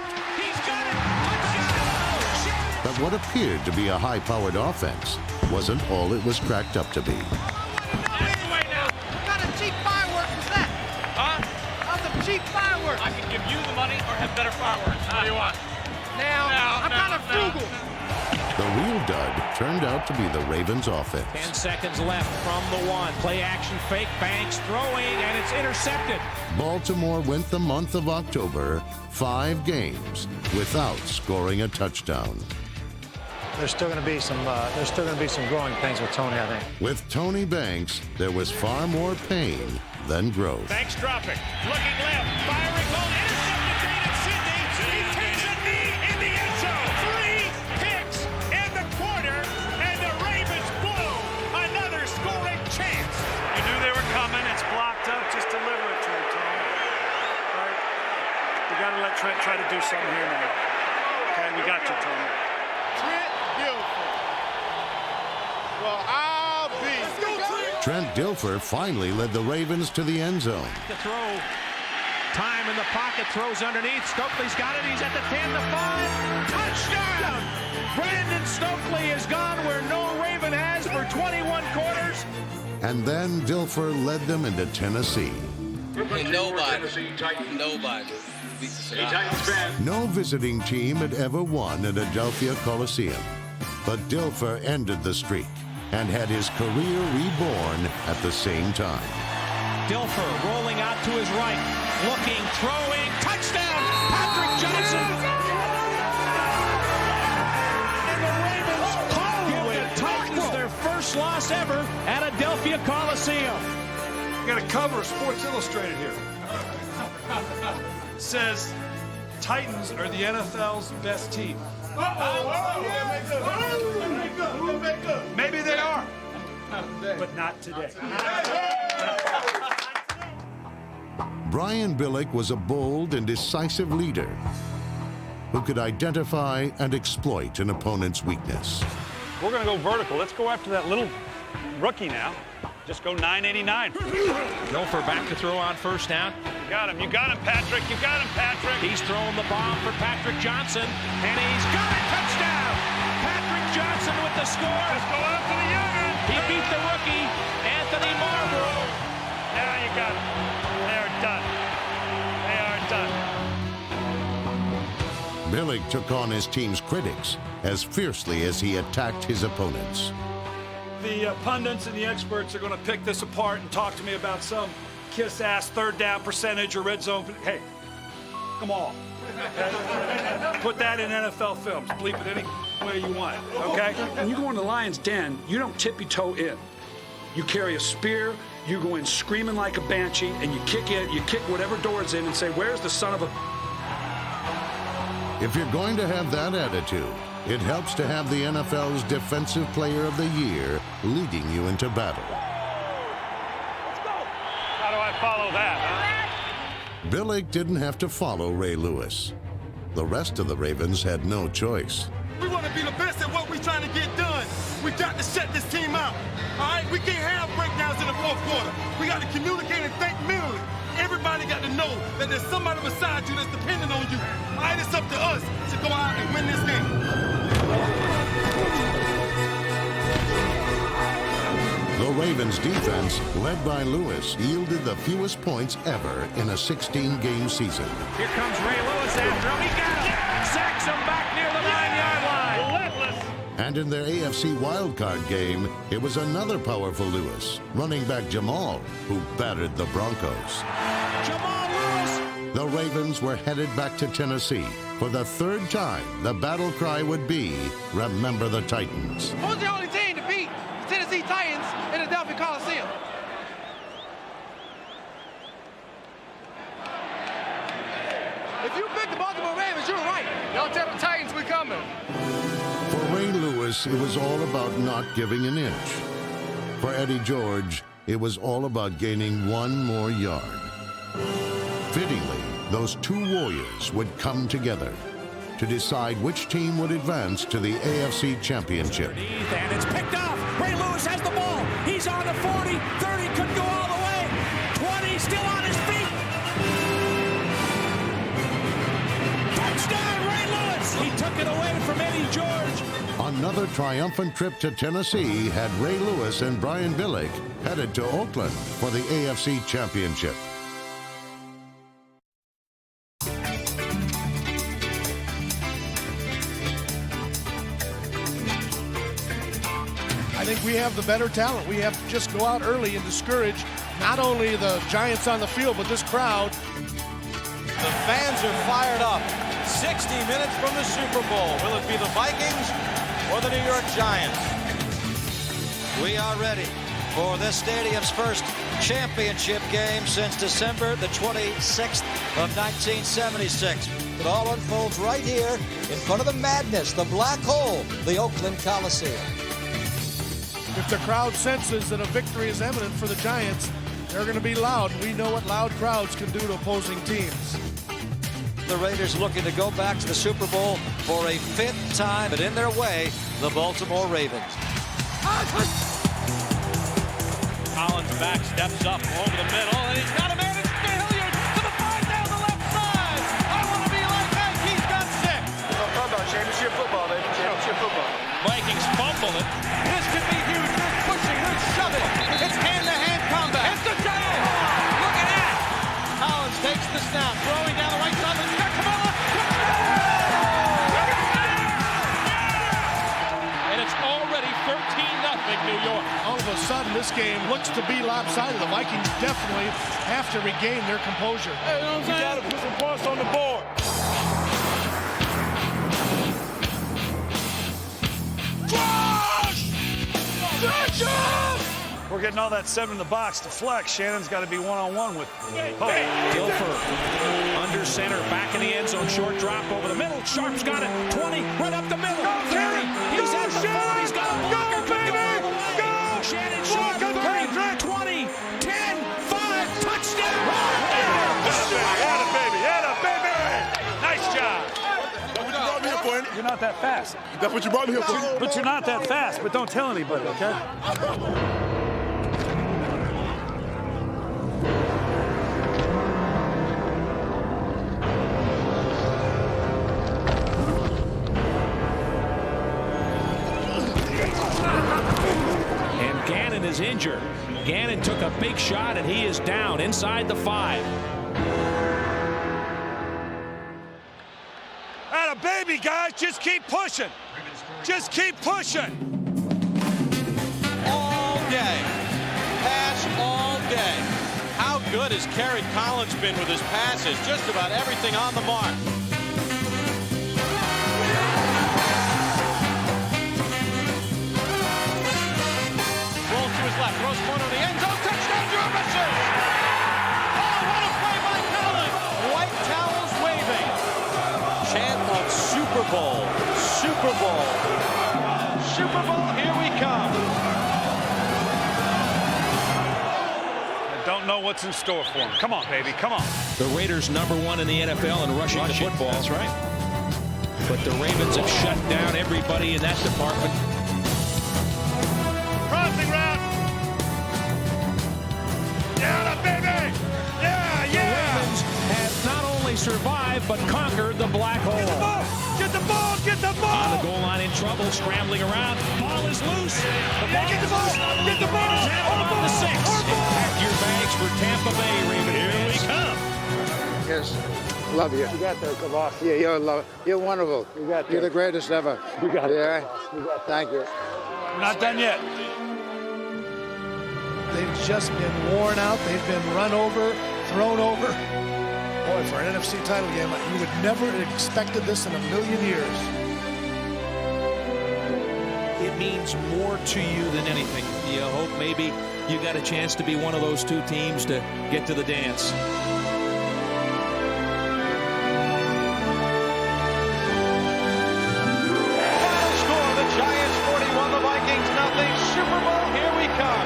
But what appeared to be a high-powered offense wasn't all it was cracked up to be. What kind of cheap fireworks is that? Huh? How's a cheap fireworks? I can give you the money or have better fireworks. What do you want? Now I'm kind of frugal. The real dud turned out to be the Ravens' offense. 10 seconds left from the 1. Play action fake. Banks throwing, and it's intercepted. Baltimore went the month of October 5 games without scoring a touchdown. There's still going to be some growing pains with Tony, I think. With Tony Banks, there was far more pain than growth. Banks dropping, looking left, firing goal, intercepted David Sidney. He takes a knee in the end zone. 3 picks in the corner, and the Ravens blow another scoring chance. You knew they were coming. It's blocked up. Just deliver it to him, Tony. All right? We got to let Trent try to do something here now. Okay, we got you, Tony. Trent Dilfer finally led the Ravens to the end zone. The throw. Time in the pocket. Throws underneath. Stokely's got it. He's at the 10, the 5. Touchdown! Brandon Stokely has gone where no Raven has for 21 quarters. And then Dilfer led them into Tennessee. And nobody beats the No visiting team had ever won at Adelphia Coliseum. But Dilfer ended the streak and had his career reborn at the same time. Dilfer rolling out to his right, looking, throwing, touchdown! Patrick Johnson! And the Ravens give the Titans their first loss ever at Adelphia Coliseum. We got a cover of Sports Illustrated here. It says, Titans are the NFL's best team. Maybe they are, but not today. Brian Billick was a bold and decisive leader who could identify and exploit an opponent's weakness. We're going to go vertical. Let's go after that little rookie now. Just go 989. Dilfer back to throw on first down. You got him, Patrick. You got him, Patrick. He's throwing the bomb for Patrick Johnson, and he's got it. Touchdown! Patrick Johnson with the score. Let's go out to the youngin. He beat the rookie, Anthony Marlborough. Now you got it. They are done. They are done. Billick took on his team's critics as fiercely as he attacked his opponents. The pundits and the experts are going to pick this apart and talk to me about some kiss-ass third down percentage or red zone. Hey, come on. Put that in NFL films. Bleep it any way you want, okay? When you go in the Lion's Den, you don't tippy-toe in. You carry a spear, you go in screaming like a banshee, and you kick whatever door it's in and say, where's the son of a... If you're going to have that attitude, it helps to have the NFL's Defensive Player of the Year leading you into battle. How do I follow that, huh? Billick didn't have to follow Ray Lewis. The rest of the Ravens had no choice. We want to be the best at what we're trying to get done. We got to shut this team out. All right? We can't have breakdowns in the fourth quarter. We got to communicate and think mentally. Everybody got to know that there's somebody beside you that's depending on you. All right, it's up to us to go out and win this game. The Ravens' defense, led by Lewis, yielded the fewest points ever in a 16-game season. Here comes Ray Lewis after him. He got him. Sacks him back near the 9-yard line. Relentless. And in their AFC wildcard game, it was another powerful Lewis, running back Jamal, who battered the Broncos. Jamal Lewis. The Ravens were headed back to Tennessee. For the third time, the battle cry would be, remember the Titans. Who's the only team to beat the Tennessee Titans in the Adelphia Coliseum? If you pick the Baltimore Ravens, you're right. Y'all tell the Titans we coming. For Ray Lewis, it was all about not giving an inch. For Eddie George, it was all about gaining one more yard. Fittingly, those two warriors would come together to decide which team would advance to the AFC Championship. And it's picked off. Ray Lewis has the ball. He's on the 40, 30, could go all the way. 20, still on his feet. Touchdown, Ray Lewis. He took it away from Eddie George. Another triumphant trip to Tennessee had Ray Lewis and Brian Billick headed to Oakland for the AFC Championship. I think we have the better talent. We have to just go out early and discourage not only the Giants on the field, but this crowd. The fans are fired up. 60 minutes from the Super Bowl. Will it be the Vikings or the New York Giants? We are ready for this stadium's first championship game since December the 26th of 1976. It all unfolds right here in front of the madness, the black hole, the Oakland Coliseum. If the crowd senses that a victory is imminent for the Giants, they're going to be loud. We know what loud crowds can do to opposing teams. The Raiders looking to go back to the Super Bowl for a 5th time, and in their way, the Baltimore Ravens. Collins back, steps up over the middle, and he's got a man. It's Hilliard to the 5 down the left side. I want to be like that. He's got 6. No problem. Championship football, baby. Championship football. Vikings fumble it. This could be huge. They're pushing. They're shoving. It's hand-to-hand combat. It's the Giants. Look at that. Collins takes the snap, throwing down the right side. He's got Kamala. And it's already 13-0 New York. All of a sudden, this game looks to be lopsided. The Vikings definitely have to regain their composure. Hey, you know what I'm saying? You got to put some points on the board. We're getting all that 7 in the box to flex. Shannon's got to be one-on-one with Dilfer under center, back in the end zone, short drop over the middle. Sharp's got it, 20, right up the middle. 30, he's at the 4, he's got a blocker. Go! Shannon Sharp, 30, 20, 10, 5, touchdown! Atta baby! Nice job! You're not that fast. That's what you brought me here for. But you're not that fast, but don't tell anybody, okay? And Gannon is injured. Gannon took a big shot, and he is down inside the 5. Atta baby, guys, just keep pushing. Just keep pushing. All day. Pass all day. How good has Kerry Collins been with his passes? Just about everything on the mark. Rolls to his left, throws corner of the end zone, touchdown, Drew Richards! Oh, what a play by Collins! White towels waving. Chant of Super Bowl, Super Bowl, Super Bowl, here we come. I don't know what's in store for him. Come on, baby, come on. The Raiders #1 in the NFL in rushing the football. That's right. But the Ravens have shut down everybody in that department. Crossing route. Yeah, baby. Yeah. The Ravens have not only survived, but conquered the black hole. Get the ball. On the goal line in trouble, scrambling around. Ball is loose. Get the ball. On the 6. Pack your bags for Tampa Bay, Ravens. Here we come. Yes. Love you. You got there, boss. Yeah, you're wonderful. You got there. You're the greatest ever. You got it. Yeah. You got it. Thank you. We're not done yet. They've just been worn out. They've been run over, thrown over. Boy, for an NFC title game, you would never have expected this in a million years. It means more to you than anything. You hope maybe you got a chance to be one of those 2 teams to get to the dance. Final score, the Giants 41, the Vikings nothing. Super Bowl, here we come.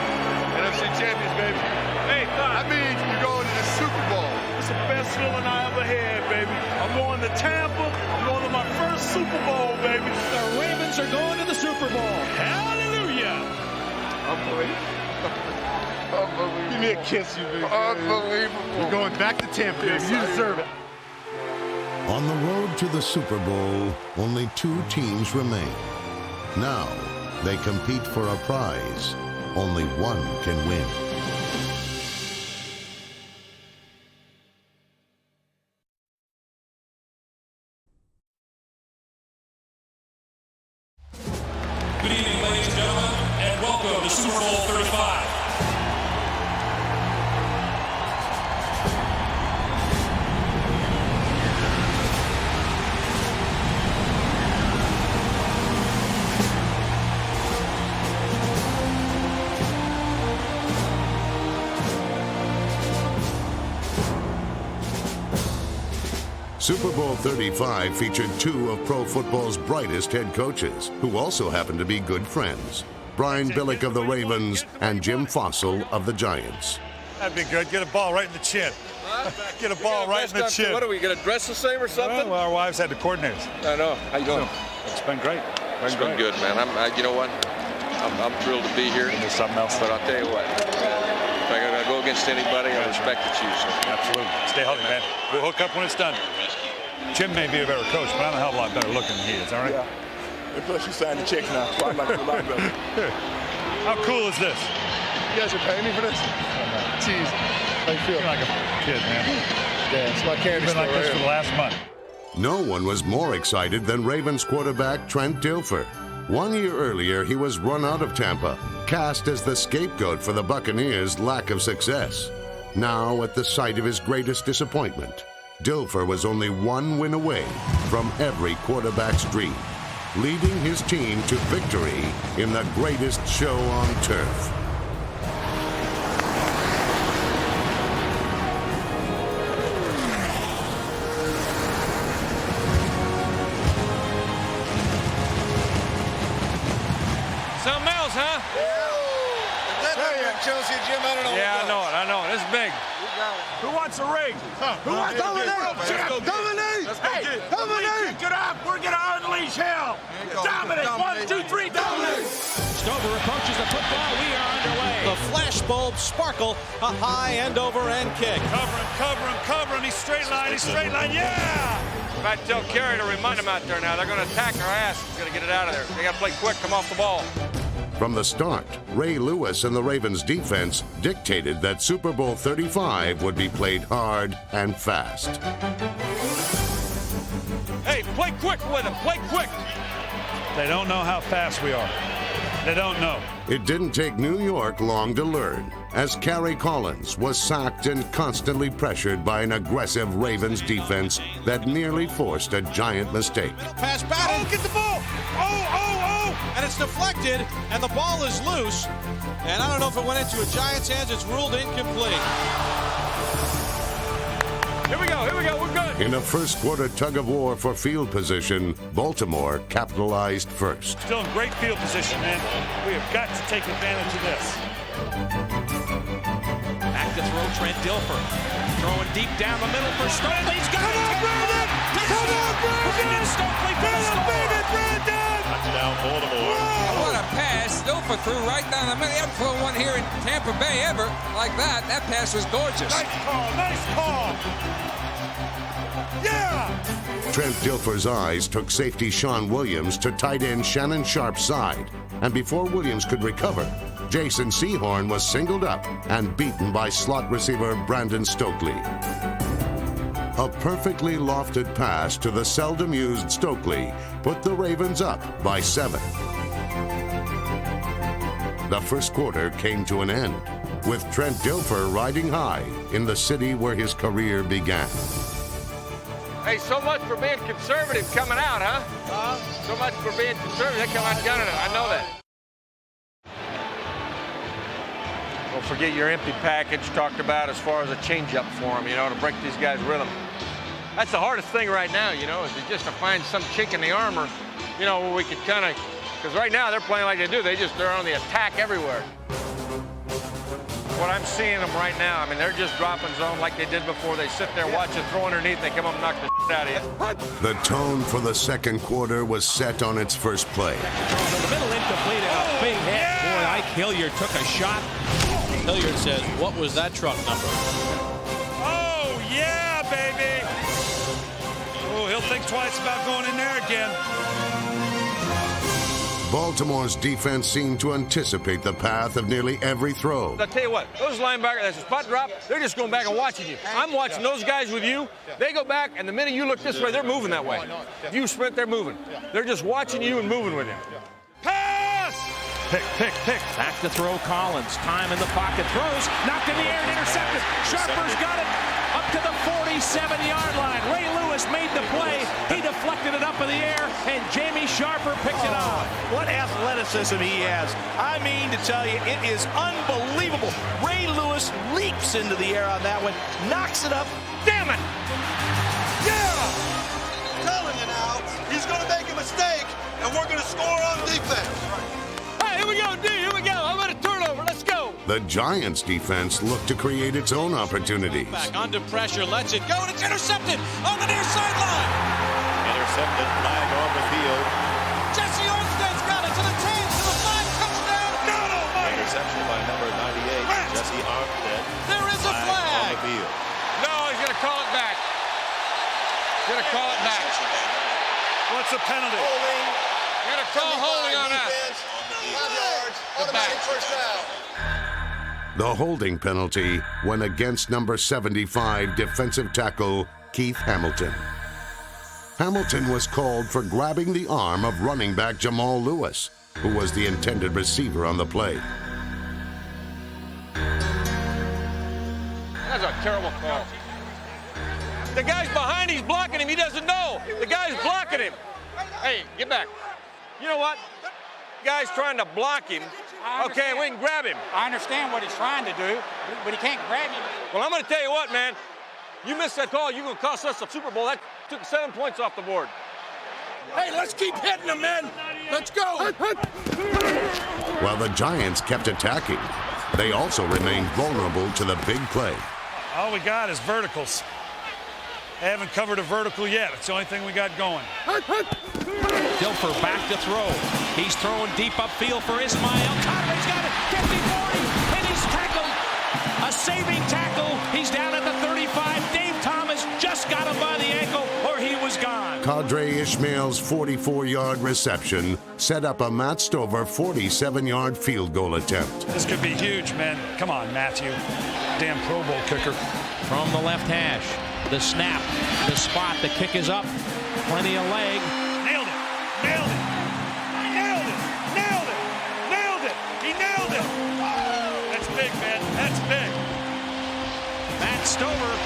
NFC champions, baby. Hey, That means we're going to the Super Bowl. it's the best feeling I ever had, baby. I'm going to Tampa. I'm going to my first Super Bowl, baby. The Ravens are going to the Super Bowl. Hallelujah. Unbelievable. Give me a kiss, you big Unbelievable. We're going back to Tampa, baby. You deserve it. On the road to the Super Bowl, only 2 teams remain. Now, they compete for a prize. Only one can win. Good evening, ladies and gentlemen, and welcome. the Super Bowl 35. Super Bowl 35 featured two of pro football's brightest head coaches, who also happened to be good friends. Brian Billick of the Ravens and Jim Fossil of the Giants. That'd be good. Get a ball right in the chin. Get a ball right in the chin. What are we going to dress the same or something? Well, our wives had the coordinators. I know. How you doing? It's been great. It's been good, man. You know what? I'm thrilled to be here. There's something else. But I'll tell you what. If I'm going to go against anybody, I respect the Chiefs. Absolutely. Stay healthy, man. We'll hook up when it's done. Jim may be a better coach, but I'm a hell of a lot better looking than he is, all right? Yeah. And plus, you signed the checks now, so I'm like a lot better. How cool is this? You guys are paying me for this? Jeez. How you feel? You're like a kid, man. Yeah, it's my candy store. Been like this for the last month. No one was more excited than Ravens quarterback Trent Dilfer. 1 year earlier, he was run out of Tampa, cast as the scapegoat for the Buccaneers' lack of success. Now, at the site of his greatest disappointment, Dilfer was only one win away from every quarterback's dream, leading his team to victory in the greatest show on turf. Something else, huh? Chelsea, Jim, I don't know. Yeah, I know it. This is big. Who wants a ring? Who wants Dominic? Dominic! Hey, Dominic! Pick it up. We're going to unleash hell. Dominic, 1, 2, 3, Dominic! Stover approaches the football. We are underway. The flashbulbs sparkle. A high end-over-end kick. Cover him. He's straight line. Yeah! In fact, tell Kerry to remind him out there now. They're going to attack our ass. He's going to get it out of there. They got to play quick, come off the ball. From the start, Ray Lewis and the Ravens defense dictated that Super Bowl 35 would be played hard and fast. Hey, play quick with him. Play quick. They don't know how fast we are. They don't know. It didn't take New York long to learn, as Kerry Collins was sacked and constantly pressured by an aggressive Ravens defense that nearly forced a giant mistake. Pass battle. Oh, get the ball! Oh! And it's deflected, and the ball is loose. And I don't know if it went into a Giants' hands. It's ruled incomplete. Here we go. We're good. In a first-quarter tug-of-war for field position, Baltimore capitalized first. Still in great field position, man. We have got to take advantage of this. Back to throw, Trent Dilfer. Throwing deep down the middle for Stokely. He's got it. Come on, Brandon! Stokely for the score. Touchdown, Baltimore. What a pass. Dilfer threw right down the middle. He hadn't thrown one here in Tampa Bay ever like that. That pass was gorgeous. Nice call. Yeah! Trent Dilfer's eyes took safety Sean Williams to tight end Shannon Sharp's side. And before Williams could recover, Jason Sehorn was singled up and beaten by slot receiver Brandon Stokely. A perfectly lofted pass to the seldom used Stokely put the Ravens up by 7. The first quarter came to an end, with Trent Dilfer riding high in the city where his career began. Hey, so much for being conservative coming out, huh? So much for being conservative. They come out gunning it. I know that. Don't forget your empty package talked about as far as a changeup for them, to break these guys' rhythm. That's the hardest thing right now, is just to find some chink in the armor, where we could kind of, because right now they're playing like they do. They're on the attack everywhere. What I'm seeing them right now, they're just dropping zone like they did before. They sit there, watch it, throw underneath, they come up and knock the shit out of you. The tone for the second quarter was set on its first play. Throws in the middle, incomplete, and a big hit. Boy, Ike Hilliard took a shot. Hilliard says, what was that truck number? Oh, yeah, baby. Oh, he'll think twice about going in there again. Baltimore's defense seemed to anticipate the path of nearly every throw. I'll tell you what, those linebackers, that's a spot drop, they're just going back and watching you. I'm watching those guys with you. They go back, and the minute you look this way, they're moving that way. If you sprint, they're moving. They're just watching you and moving with you. Pass! Pick. Back to throw Collins. Time in the pocket. Throws. Knocked in the air and intercepted. Sharper's got it up to the 47-yard line. Ray Lewis made the play. He deflected it up in the air, and Jamie Sharper picked it off. What athleticism he has. I mean to tell you, it is unbelievable. Ray Lewis leaps into the air on that one, knocks it up. Damn it! Yeah! I'm telling you now, he's going to make a mistake, and we're going to score on defense. Hey, here we go, D. Here we go. How about a turnover? Let's go. The Giants' defense looked to create its own opportunities. Back under pressure, lets it go, and it's intercepted on the near sideline. Intercepted, flag off the field. Jesse Armstead's got it to the 10, to the 5, touchdown. No! Interception by number 98, Jesse Armstead. There is a flag. On the field. No, he's going to call it back. He's going to call it back. What's the penalty? Holding. You're going to call holding on that. 5 yards, automatic first down. The holding penalty went against number 75 defensive tackle Keith Hamilton. Hamilton was called for grabbing the arm of running back Jamal Lewis, who was the intended receiver on the play. That's a terrible call. The guy's behind, he's blocking him, he doesn't know. The guy's blocking him. Hey, get back. You know what? The guy's trying to block him. Okay, we can grab him. I understand what he's trying to do, but he can't grab him. Well, I'm going to tell you what, man. You missed that call, you're going to cost us the Super Bowl. That took 7 points off the board. Hey, let's keep hitting them, man. Let's go. While the Giants kept attacking, they also remained vulnerable to the big play. All we got is verticals. They haven't covered a vertical yet. It's the only thing we got going. Dilfer back to throw. He's throwing deep upfield for Ismail. Conway's got it. 50-40, and he's tackled. A saving tackle. He's down at the 35. Dave Thomas just got him by the ankle, or he was gone. Kadre Ishmael's 44-yard reception set up a Matt Stover 47-yard field goal attempt. This could be huge, man. Come on, Matthew. Damn Pro Bowl kicker. From the left hash. The snap, the spot, the kick is up. Plenty of leg. Nailed it. Nailed it. Nailed it. Nailed it. Nailed it. He nailed it. That's big, man. That's big. Matt Stover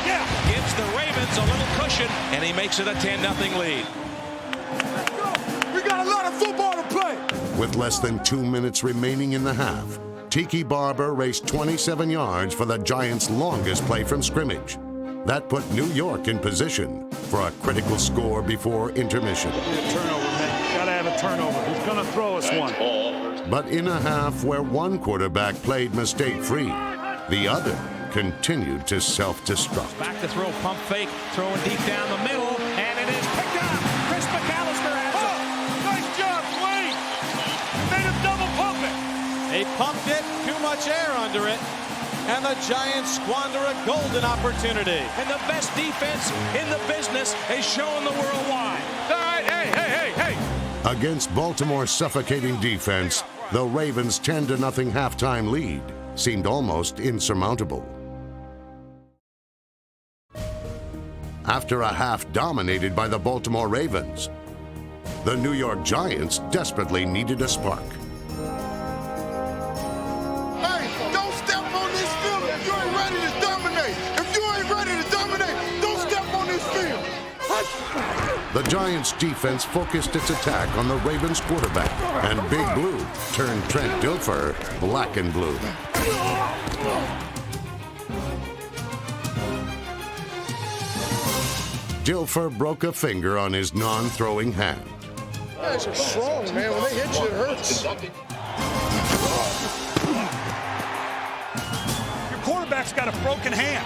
gives the Ravens a little cushion, and he makes it a 10-0 lead. We got a lot of football to play. With less than 2 minutes remaining in the half, Tiki Barber raced 27 yards for the Giants' longest play from scrimmage. That put New York in position for a critical score before intermission. Turnover, man. Gotta have a turnover. Who's gonna throw us one? But in a half where one quarterback played mistake-free, the other continued to self-destruct. Back to throw, pump fake, throwing deep down the middle, and it is picked up. Chris McAllister has it. Nice job, Wayne. Made him double pump it. They pumped it, too much air under it. And the Giants squander a golden opportunity. And the best defense in the business is showing the world why. All right, hey. Against Baltimore's suffocating defense, the Ravens' 10-0 halftime lead seemed almost insurmountable. After a half dominated by the Baltimore Ravens, the New York Giants desperately needed a spark. The Giants' defense focused its attack on the Ravens' quarterback, and Big Blue turned Trent Dilfer black and blue. Dilfer broke a finger on his non-throwing hand. Guys are strong, man. When they hit you, it hurts. Your quarterback's got a broken hand.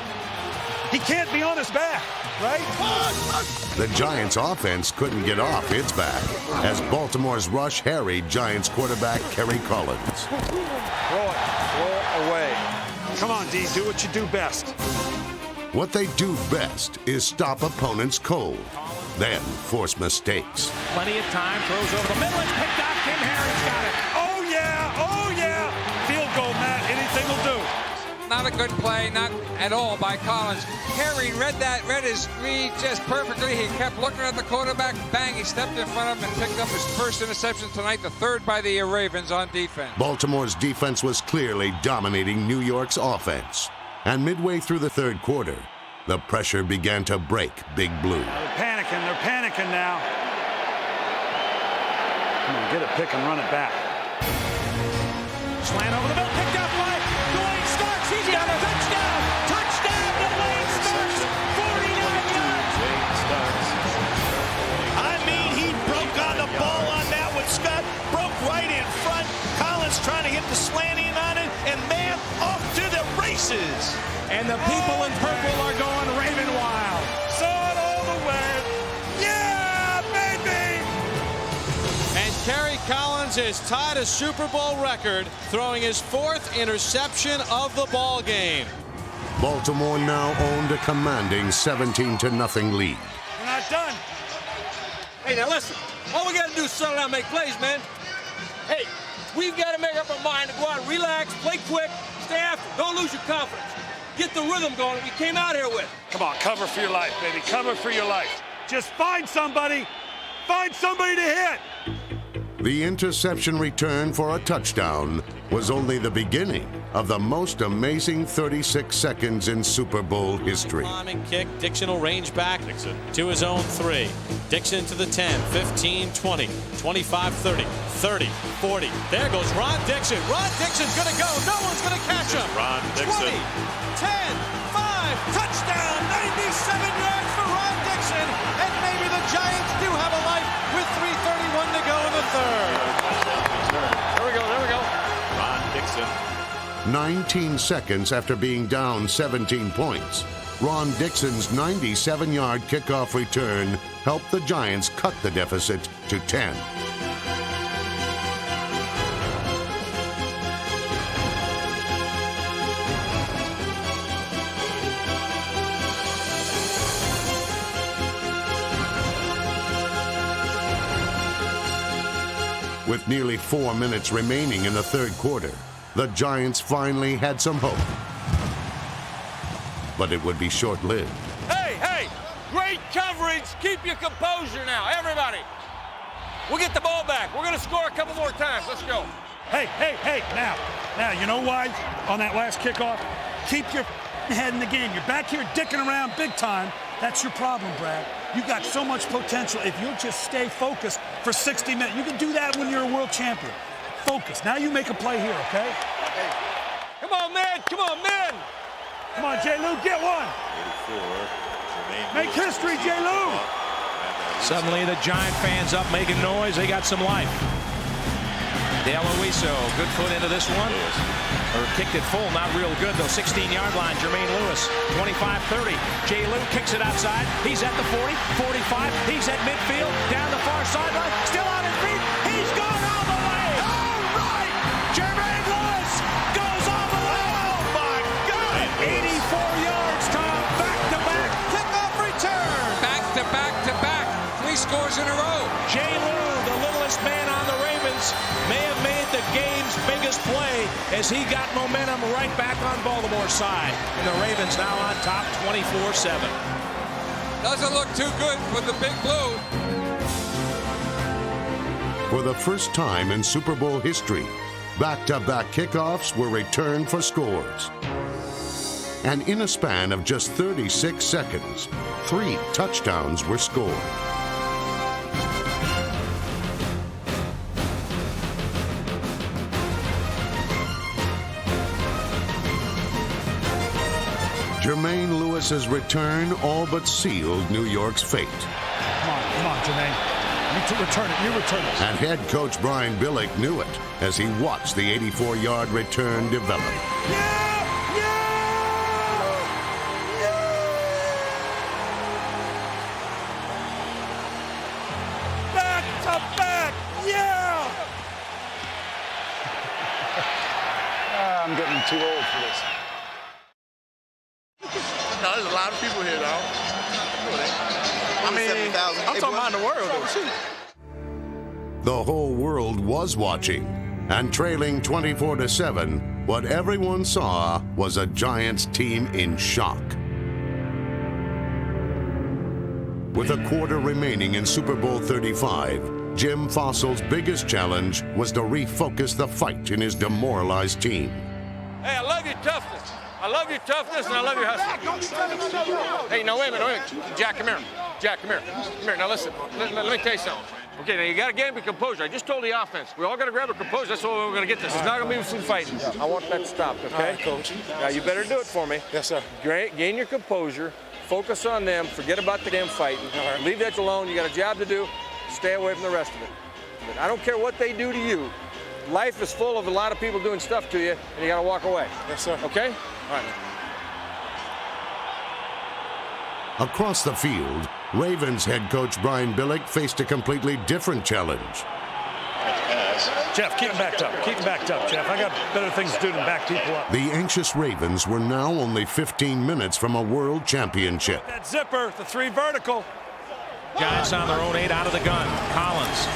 He can't be on his back, right? The Giants' offense couldn't get off its back as Baltimore's rush harried Giants quarterback Kerry Collins. Throw it. Throw away. Come on, D. Do what you do best. What they do best is stop opponents cold, then force mistakes. Plenty of time. Throws over the middle. It's picked off. Tim Harris got it. Oh, yeah. Oh, yeah. Field goal, Matt. Anything will do. not a good play, not at all by Collins. Harry read his read just perfectly. He kept looking at the quarterback. Bang, he stepped in front of him and picked up his first interception tonight, the third by the Ravens on defense. Baltimore's defense was clearly dominating New York's offense. And midway through the third quarter, the pressure began to break Big Blue. They're panicking now. Come on, get a pick and run it back. Slant over the middle, picked up by Dwayne Starks. He's got a touchdown. Touchdown, Dwayne Starks. 49 yards. I mean, he broke on the ball on that one. Scott broke right in front. Collins trying to hit the slant in on it, and man, off to the races. And the people in purple are going Raven wild. Saw it all the way. Yeah, baby! And Kerry Collins has tied a Super Bowl record, throwing his 4th interception of the ball game. Baltimore now owned a commanding 17-0 lead. We're not done. Hey, now listen. All we got to do is settle down and make plays, man. Hey, we've got to make up our mind to go out and relax, play quick, stay after. Don't lose your confidence. Get the rhythm going that we came out here with. Come on, cover for your life, baby. Cover for your life. Just find somebody. Find somebody to hit. The interception return for a touchdown was only the beginning of the most amazing 36 seconds in Super Bowl history. Climbing kick, Dixon will range back Dixon to his own 3. Dixon to the 10, 15, 20, 25, 30, 30, 40. There goes Ron Dixon. Ron Dixon's going to go. No one's going to catch him. Ron Dixon. 20, 10, 5, touchdown, 97 yards for Ron Dixon. And maybe the Giants do have a life with 3:31 to go in the third. There we go. Ron Dixon. 19 seconds after being down 17 points, Ron Dixon's 97-yard kickoff return helped the Giants cut the deficit to 10. With nearly 4 minutes remaining in the third quarter, the Giants finally had some hope. But it would be short-lived. Hey, great coverage. Keep your composure now, everybody. We'll get the ball back. We're going to score a couple more times. Let's go. Hey, now, you know why on that last kickoff? Keep your head in the game. You're back here dicking around big time. That's your problem, Brad. You got so much potential if you'll just stay focused for 60 minutes. You can do that when you're a world champion. Focus. Now you make a play here, okay? Come on, man. Come on, J. Lou, get one. 84. Make history, J. Lou. Suddenly the Giant fans up making noise. They got some life. DeLuiso, good foot into this one. Or kicked it full, not real good though. 16-yard line, Jermaine Lewis, 25-30. J. Lou kicks it outside. He's at the 40, 45. He's at midfield, down the far sideline, still on his feet. He's gone all the way. All right, Jermaine Lewis goes all the way. Oh my God! 84 yards, Tom. Back-to-back Kickoff return. Back. 3 scores in a row. J. Lou, the littlest man on the Ravens, may have made the game's biggest play as he got momentum right back on Baltimore's side. And the Ravens now on top 24-7. Doesn't look too good for the Big Blue. For the first time in Super Bowl history, back-to-back kickoffs were returned for scores. And in a span of just 36 seconds, 3 touchdowns were scored. Jermaine Lewis's return all but sealed New York's fate. Come on, Jermaine. You return it. And head coach Brian Billick knew it as he watched the 84-yard return develop. Back to back, yeah! I'm getting too old for this. No, there's a lot of people here, though. I mean, I'm talking about in the world, though. Shoot. The whole world was watching, and trailing 24-7, What everyone saw was a Giants team in shock. With a quarter remaining in Super Bowl 35, Jim Fossil's biggest challenge was to refocus the fight in his demoralized team. Hey, I love your toughness. I love your toughness and I love your hustle. Hey, now wait a minute. Jack, come here. Jack, come here. Come here. Now listen. Let me tell you something. Okay, now you got to get your composure. I just told the offense. We all got to grab our composure. That's what we're going to get this. It's not going to be some fighting. I want that stopped, okay? Right, Coach. Now you better do it for me. Yes, sir. Gain your composure. Focus on them. Forget about the damn fighting. Right. Leave that alone. You got a job to do. Stay away from the rest of it. I don't care what they do to you. Life is full of a lot of people doing stuff to you, and you got to walk away. Yes, sir. Okay? All right. Across the field, Ravens head coach Brian Billick faced a completely different challenge. Jeff, keep him backed up. Keep him backed up, Jeff. I got better things to do than back people up. The anxious Ravens were now only 15 minutes from a world championship. That zipper, the 3 vertical. Giants on their own 8 out of the gun. Collins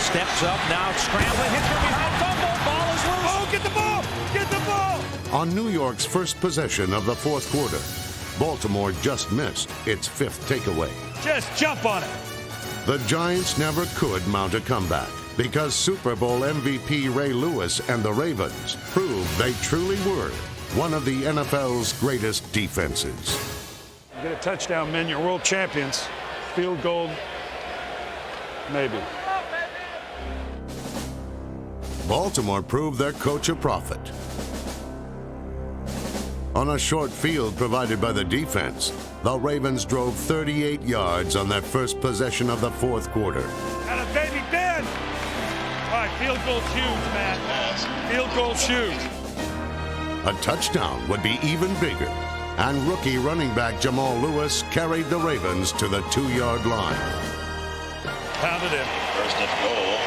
steps up, now scrambling, hits from behind, fumble, ball is loose. Oh, get the ball! Get the ball! On New York's first possession of the fourth quarter, Baltimore just missed its 5th takeaway. Just jump on it. The Giants never could mount a comeback because Super Bowl MVP Ray Lewis and the Ravens proved they truly were one of the NFL's greatest defenses. Get a touchdown, men. You're world champions. Field goal, maybe. Baltimore proved their coach a prophet. On a short field provided by the defense, the Ravens drove 38 yards on their first possession of the fourth quarter. And a baby Ben! All right, field goal's huge, man. Field goal's huge. A touchdown would be even bigger, and rookie running back Jamal Lewis carried the Ravens to the 2-yard line. Pounded in. First and goal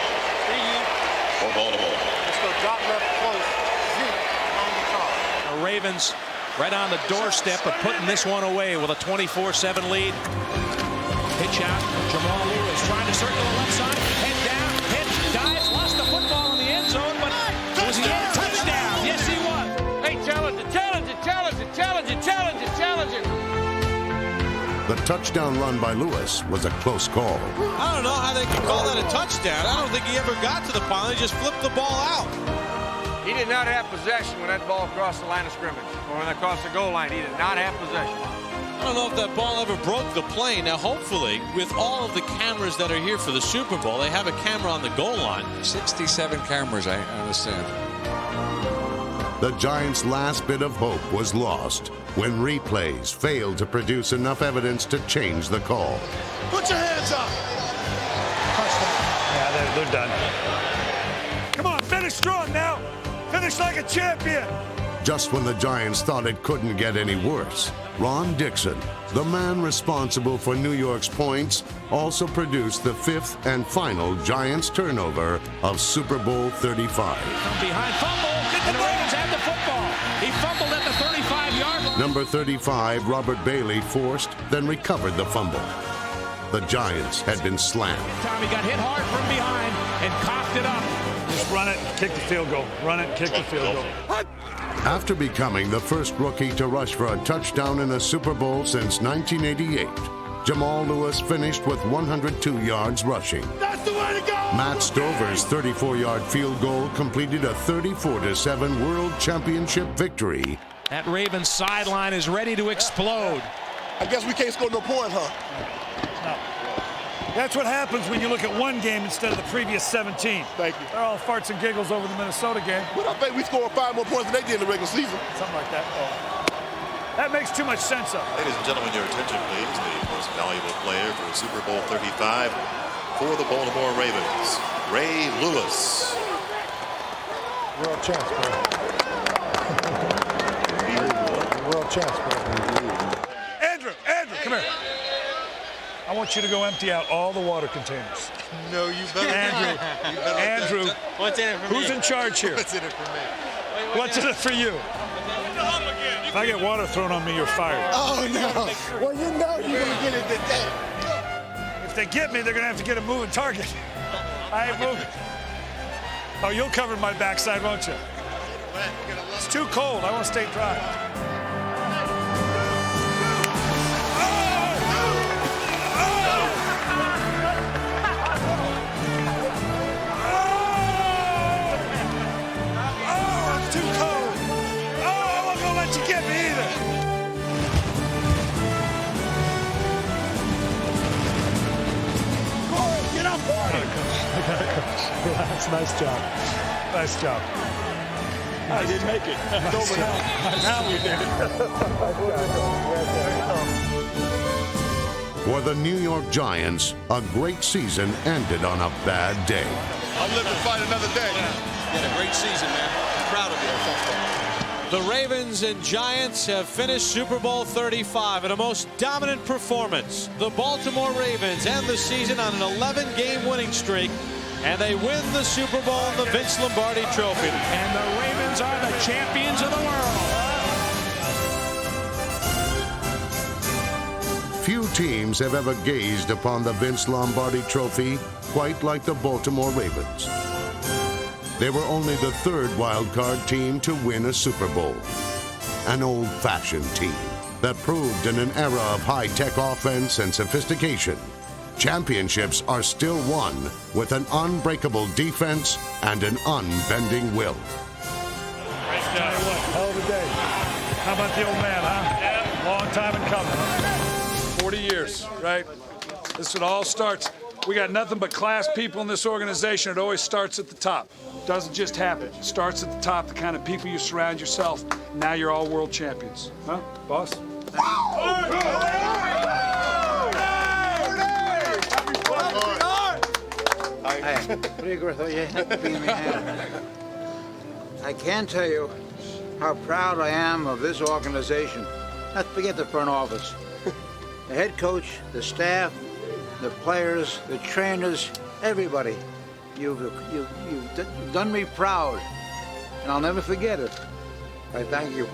for Baltimore. Let's go drop left close. Zeke on the top. The Ravens right on the doorstep of putting this one away with a 24-7 lead. Pitch out. Jamal Lewis trying to circle the left side. Head down. Pitch. Dives. Lost the football in the end zone, but was he in? Touchdown. Yes, he was. Hey, challenge it, challenge it, challenge it, challenge it, challenge it, challenge it. The touchdown run by Lewis was a close call. I don't know how they can call that a touchdown. I don't think he ever got to the pylon. He just flipped the ball out. He did not have possession when that ball crossed the line of scrimmage or when they crossed the goal line. He did not have possession. I don't know if that ball ever broke the plane. Now, hopefully, with all of the cameras that are here for the Super Bowl, they have a camera on the goal line. 67 cameras, I understand. The Giants' last bit of hope was lost when replays failed to produce enough evidence to change the call. Put your hands up. Yeah, they're done. Come on, finish strong now. Finish like a champion. Just when the Giants thought it couldn't get any worse, Ron Dixon, the man responsible for New York's points, also produced the 5th and final Giants turnover of Super Bowl 35. From behind, fumble, and the Ravens had the football. He fumbled at the 35-yard line. Number 35, Robert Bailey, forced, then recovered the fumble. The Giants had been slammed. Time he got hit hard from behind and coughed it up. Just run it, kick the field goal. Run it, kick the field goal. After becoming the first rookie to rush for a touchdown in a Super Bowl since 1988, Jamal Lewis finished with 102 yards rushing. That's the way to go! Matt Stover's 34-yard field goal completed a 34-7 World Championship victory. That Ravens sideline is ready to explode. I guess we can't score no points, huh? No. That's what happens when you look at one game instead of the previous 17. Thank you. They're all farts and giggles over the Minnesota game. But I bet we scored 5 more points than they did in the regular season. Something like that. That makes too much sense of it. Ladies and gentlemen, your attention, please. The most valuable player for Super Bowl 35 for the Baltimore Ravens, Ray Lewis. World champs, bro. World champs, bro. Andrew, come here. I want you to go empty out all the water containers. No, you better. Andrew. What's in it for me? Who's in charge here? What's in it for me? What's in it for you? If I get water thrown on me, you're fired. Oh, no. Well, you know you're going to get it today. If they get me, they're going to have to get a moving target. I ain't moving. Oh, you'll cover my backside, won't you? It's too cold. I want to stay dry. That's nice job. Nice job. I didn't make it. It's over now. Now we did it. For the New York Giants, a great season ended on a bad day. I'll live to fight another day. You had a great season, man. I'm proud of you. The Ravens and Giants have finished Super Bowl 35 in a most dominant performance. The Baltimore Ravens end the season on an 11-game winning streak, and they win the Super Bowl and the Vince Lombardi Trophy. And the Ravens are the champions of the world. Few teams have ever gazed upon the Vince Lombardi Trophy quite like the Baltimore Ravens. They were only the third wild-card team to win a Super Bowl. An old-fashioned team that proved in an era of high-tech offense and sophistication, championships are still won with an unbreakable defense and an unbending will. Tell you what, hell of a day. How about the old man, huh? Yeah. Long time in coming. 40 years, right? This it all starts. We got nothing but class people in this organization. It always starts at the top. Doesn't just happen. It starts at the top, the kind of people you surround yourself. Now you're all world champions. Huh, boss? Hey, I can't tell you how proud I am of this organization. Let's forget the front office. The head coach, the staff, the players, the trainers, everybody. You've done me proud, and I'll never forget it. I thank you.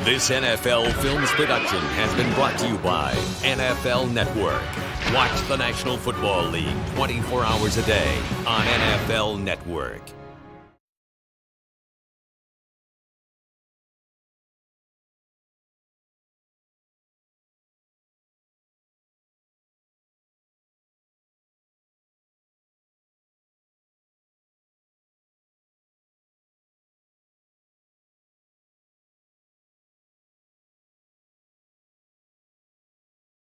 This NFL Films production has been brought to you by NFL Network. Watch the National Football League 24 hours a day on NFL Network.